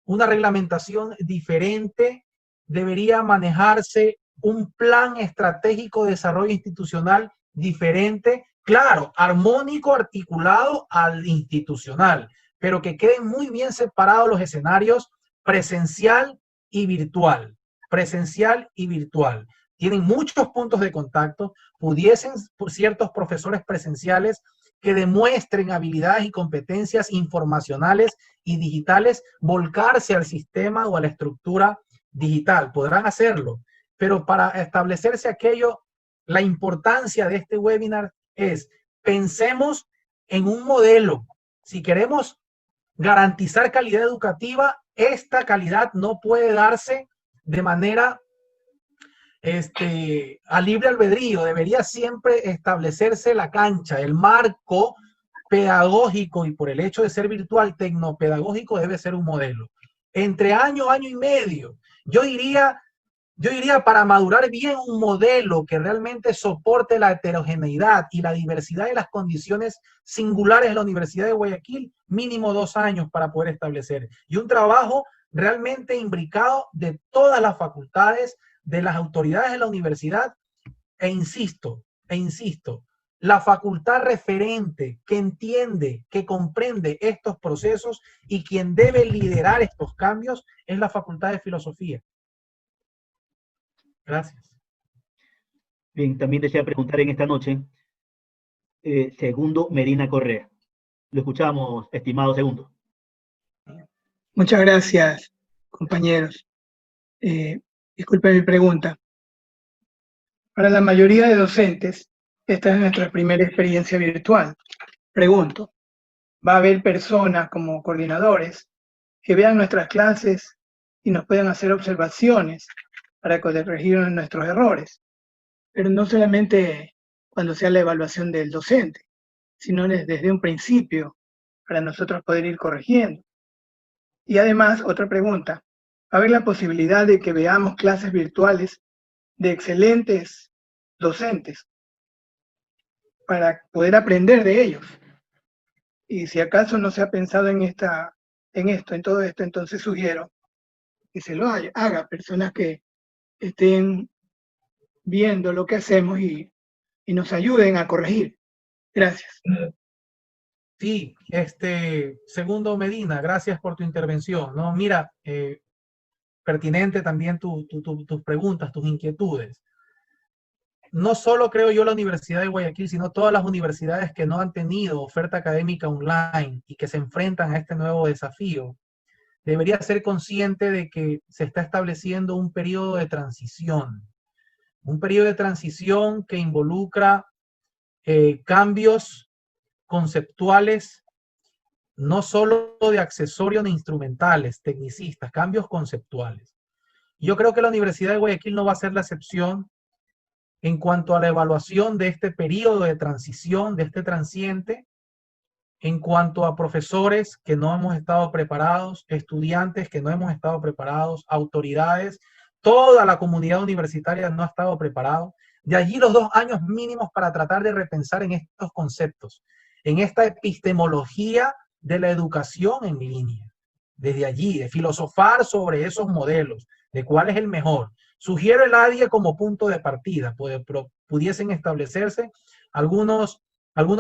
G: una reglamentación diferente, debería manejarse un plan estratégico de desarrollo institucional diferente, claro, armónico, articulado al institucional, pero que queden muy bien separados los escenarios presencial y virtual. Presencial y virtual. Tienen muchos puntos de contacto. Pudiesen ciertos profesores presenciales que demuestren habilidades y competencias informacionales y digitales volcarse al sistema o a la estructura digital. Podrán hacerlo, pero para establecerse aquello, la importancia de este webinar es: pensemos en un modelo. Si queremos garantizar calidad educativa, esta calidad no puede darse de manera a libre albedrío. Debería siempre establecerse la cancha, el marco pedagógico, y por el hecho de ser virtual, tecnopedagógico, debe ser un modelo. Entre año y medio, yo diría, para madurar bien un modelo que realmente soporte la heterogeneidad y la diversidad de las condiciones singulares de la Universidad de Guayaquil, mínimo 2 años para poder establecer. Y un trabajo realmente imbricado de todas las facultades, de las autoridades de la universidad, e insisto, la facultad referente que entiende, que comprende estos procesos y quien debe liderar estos cambios es la Facultad de Filosofía. Gracias.
A: Bien, también desea preguntar en esta noche, Segundo Medina Correa. Lo escuchamos, estimado Segundo.
D: Muchas gracias, compañeros. Disculpen mi pregunta. Para la mayoría de docentes, esta es nuestra primera experiencia virtual. Pregunto, ¿va a haber personas como coordinadores que vean nuestras clases y nos puedan hacer observaciones para corregir nuestros errores? Pero no solamente cuando sea la evaluación del docente, sino desde un principio, para nosotros poder ir corrigiendo. Y además, otra pregunta, ¿va a haber la posibilidad de que veamos clases virtuales de excelentes docentes para poder aprender de ellos? Y si acaso no se ha pensado en todo esto, entonces sugiero que se lo haga personas que estén viendo lo que hacemos y nos ayuden a corregir. Gracias.
G: Sí, segundo Medina, gracias por tu intervención. No, mira, pertinente también tus preguntas, tus inquietudes. No solo creo yo la Universidad de Guayaquil, sino todas las universidades que no han tenido oferta académica online y que se enfrentan a este nuevo desafío, debería ser consciente de que se está estableciendo un periodo de transición que involucra cambios conceptuales, no solo de accesorios ni instrumentales, tecnicistas, cambios conceptuales. Yo creo que la Universidad de Guayaquil no va a ser la excepción en cuanto a la evaluación de este periodo de transición, de este transiente, en cuanto a profesores que no hemos estado preparados, estudiantes que no hemos estado preparados, autoridades, toda la comunidad universitaria no ha estado preparado. De allí los 2 años mínimos para tratar de repensar en estos conceptos, en esta epistemología de la educación en línea. Desde allí, de filosofar sobre esos modelos, de cuál es el mejor. Sugiero el ADIE como punto de partida, pudiesen establecerse algunos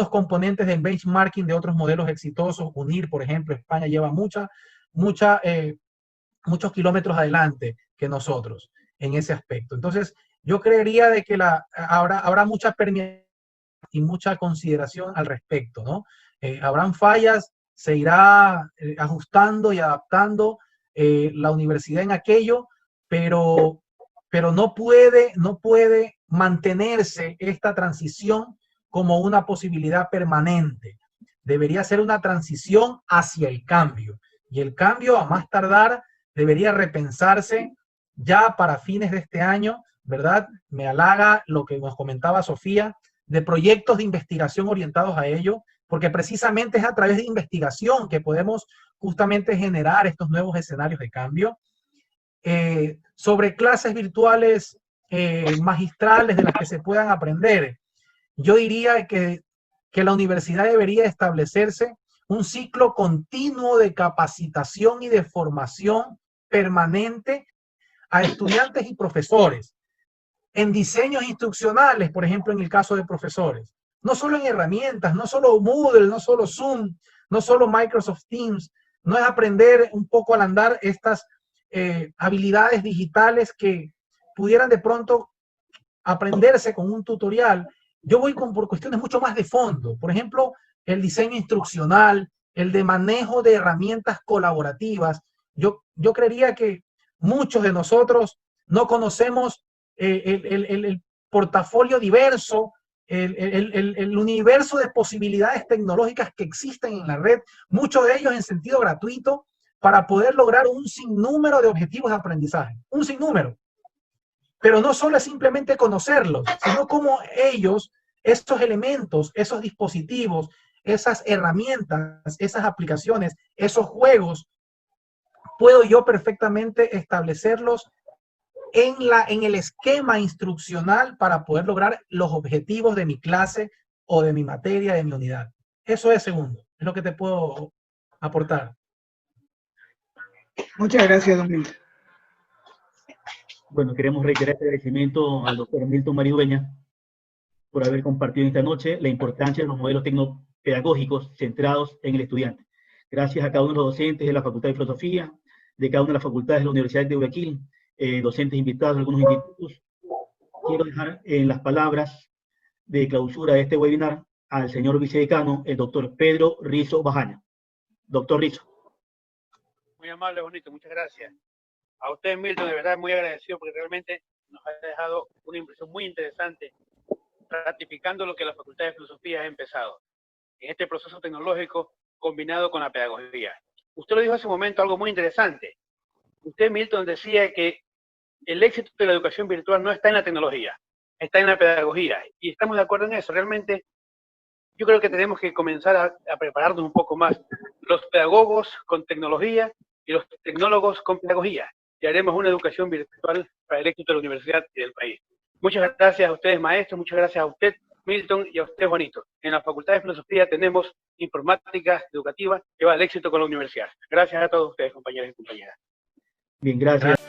G: componentes de benchmarking de otros modelos exitosos. UNIR, por ejemplo, España lleva muchos kilómetros adelante que nosotros en ese aspecto. Entonces, yo creería de que habrá mucha permeabilidad y mucha consideración al respecto, ¿no? Habrán fallas, se irá ajustando y adaptando la universidad en aquello, pero no puede mantenerse esta transición como una posibilidad permanente. Debería ser una transición hacia el cambio. Y el cambio, a más tardar, debería repensarse ya para fines de este año, ¿verdad? Me halaga lo que nos comentaba Sofía, de proyectos de investigación orientados a ello, porque precisamente es a través de investigación que podemos justamente generar estos nuevos escenarios de cambio. Sobre clases virtuales magistrales de las que se puedan aprender, yo diría que la universidad debería establecerse un ciclo continuo de capacitación y de formación permanente a estudiantes y profesores en diseños instruccionales, por ejemplo, en el caso de profesores, no solo en herramientas, no solo Moodle, no solo Zoom, no solo Microsoft Teams, no es aprender un poco al andar estas habilidades digitales que pudieran de pronto aprenderse con un tutorial. Yo voy por cuestiones mucho más de fondo, por ejemplo, el diseño instruccional, el de manejo de herramientas colaborativas. Yo creería que muchos de nosotros no conocemos el portafolio diverso, el universo de posibilidades tecnológicas que existen en la red, muchos de ellos en sentido gratuito, para poder lograr un sinnúmero de objetivos de aprendizaje, un sinnúmero. Pero no solo es simplemente conocerlos, sino cómo ellos, estos elementos, esos dispositivos, esas herramientas, esas aplicaciones, esos juegos, puedo yo perfectamente establecerlos en el esquema instruccional para poder lograr los objetivos de mi clase o de mi materia, de mi unidad. Eso es segundo, es lo que te puedo aportar.
D: Muchas gracias, don Milton.
A: Bueno, queremos reiterar este agradecimiento al doctor Milton María Ureña por haber compartido esta noche la importancia de los modelos tecnopedagógicos centrados en el estudiante. Gracias a cada uno de los docentes de la Facultad de Filosofía, de cada una de las facultades de la Universidad de Guayaquil, docentes invitados de algunos institutos. Quiero dejar en las palabras de clausura de este webinar al señor vicedecano, el doctor Pedro Rizo Bajaña. Doctor Rizo.
L: Muy amable, bonito, muchas gracias. A usted, Milton, de verdad muy agradecido porque realmente nos ha dejado una impresión muy interesante, ratificando lo que la Facultad de Filosofía ha empezado en este proceso tecnológico combinado con la pedagogía. Usted lo dijo hace un momento, algo muy interesante. Usted, Milton, decía que el éxito de la educación virtual no está en la tecnología, está en la pedagogía. Y estamos de acuerdo en eso. Realmente, yo creo que tenemos que comenzar a prepararnos un poco más. Los pedagogos con tecnología y los tecnólogos con pedagogía. Y haremos una educación virtual para el éxito de la universidad y del país. Muchas gracias a ustedes, maestros. Muchas gracias a usted, Milton, y a usted, Juanito. En la Facultad de Filosofía tenemos informática educativa que va al éxito con la universidad. Gracias a todos ustedes, compañeros y compañeras.
A: Bien, gracias.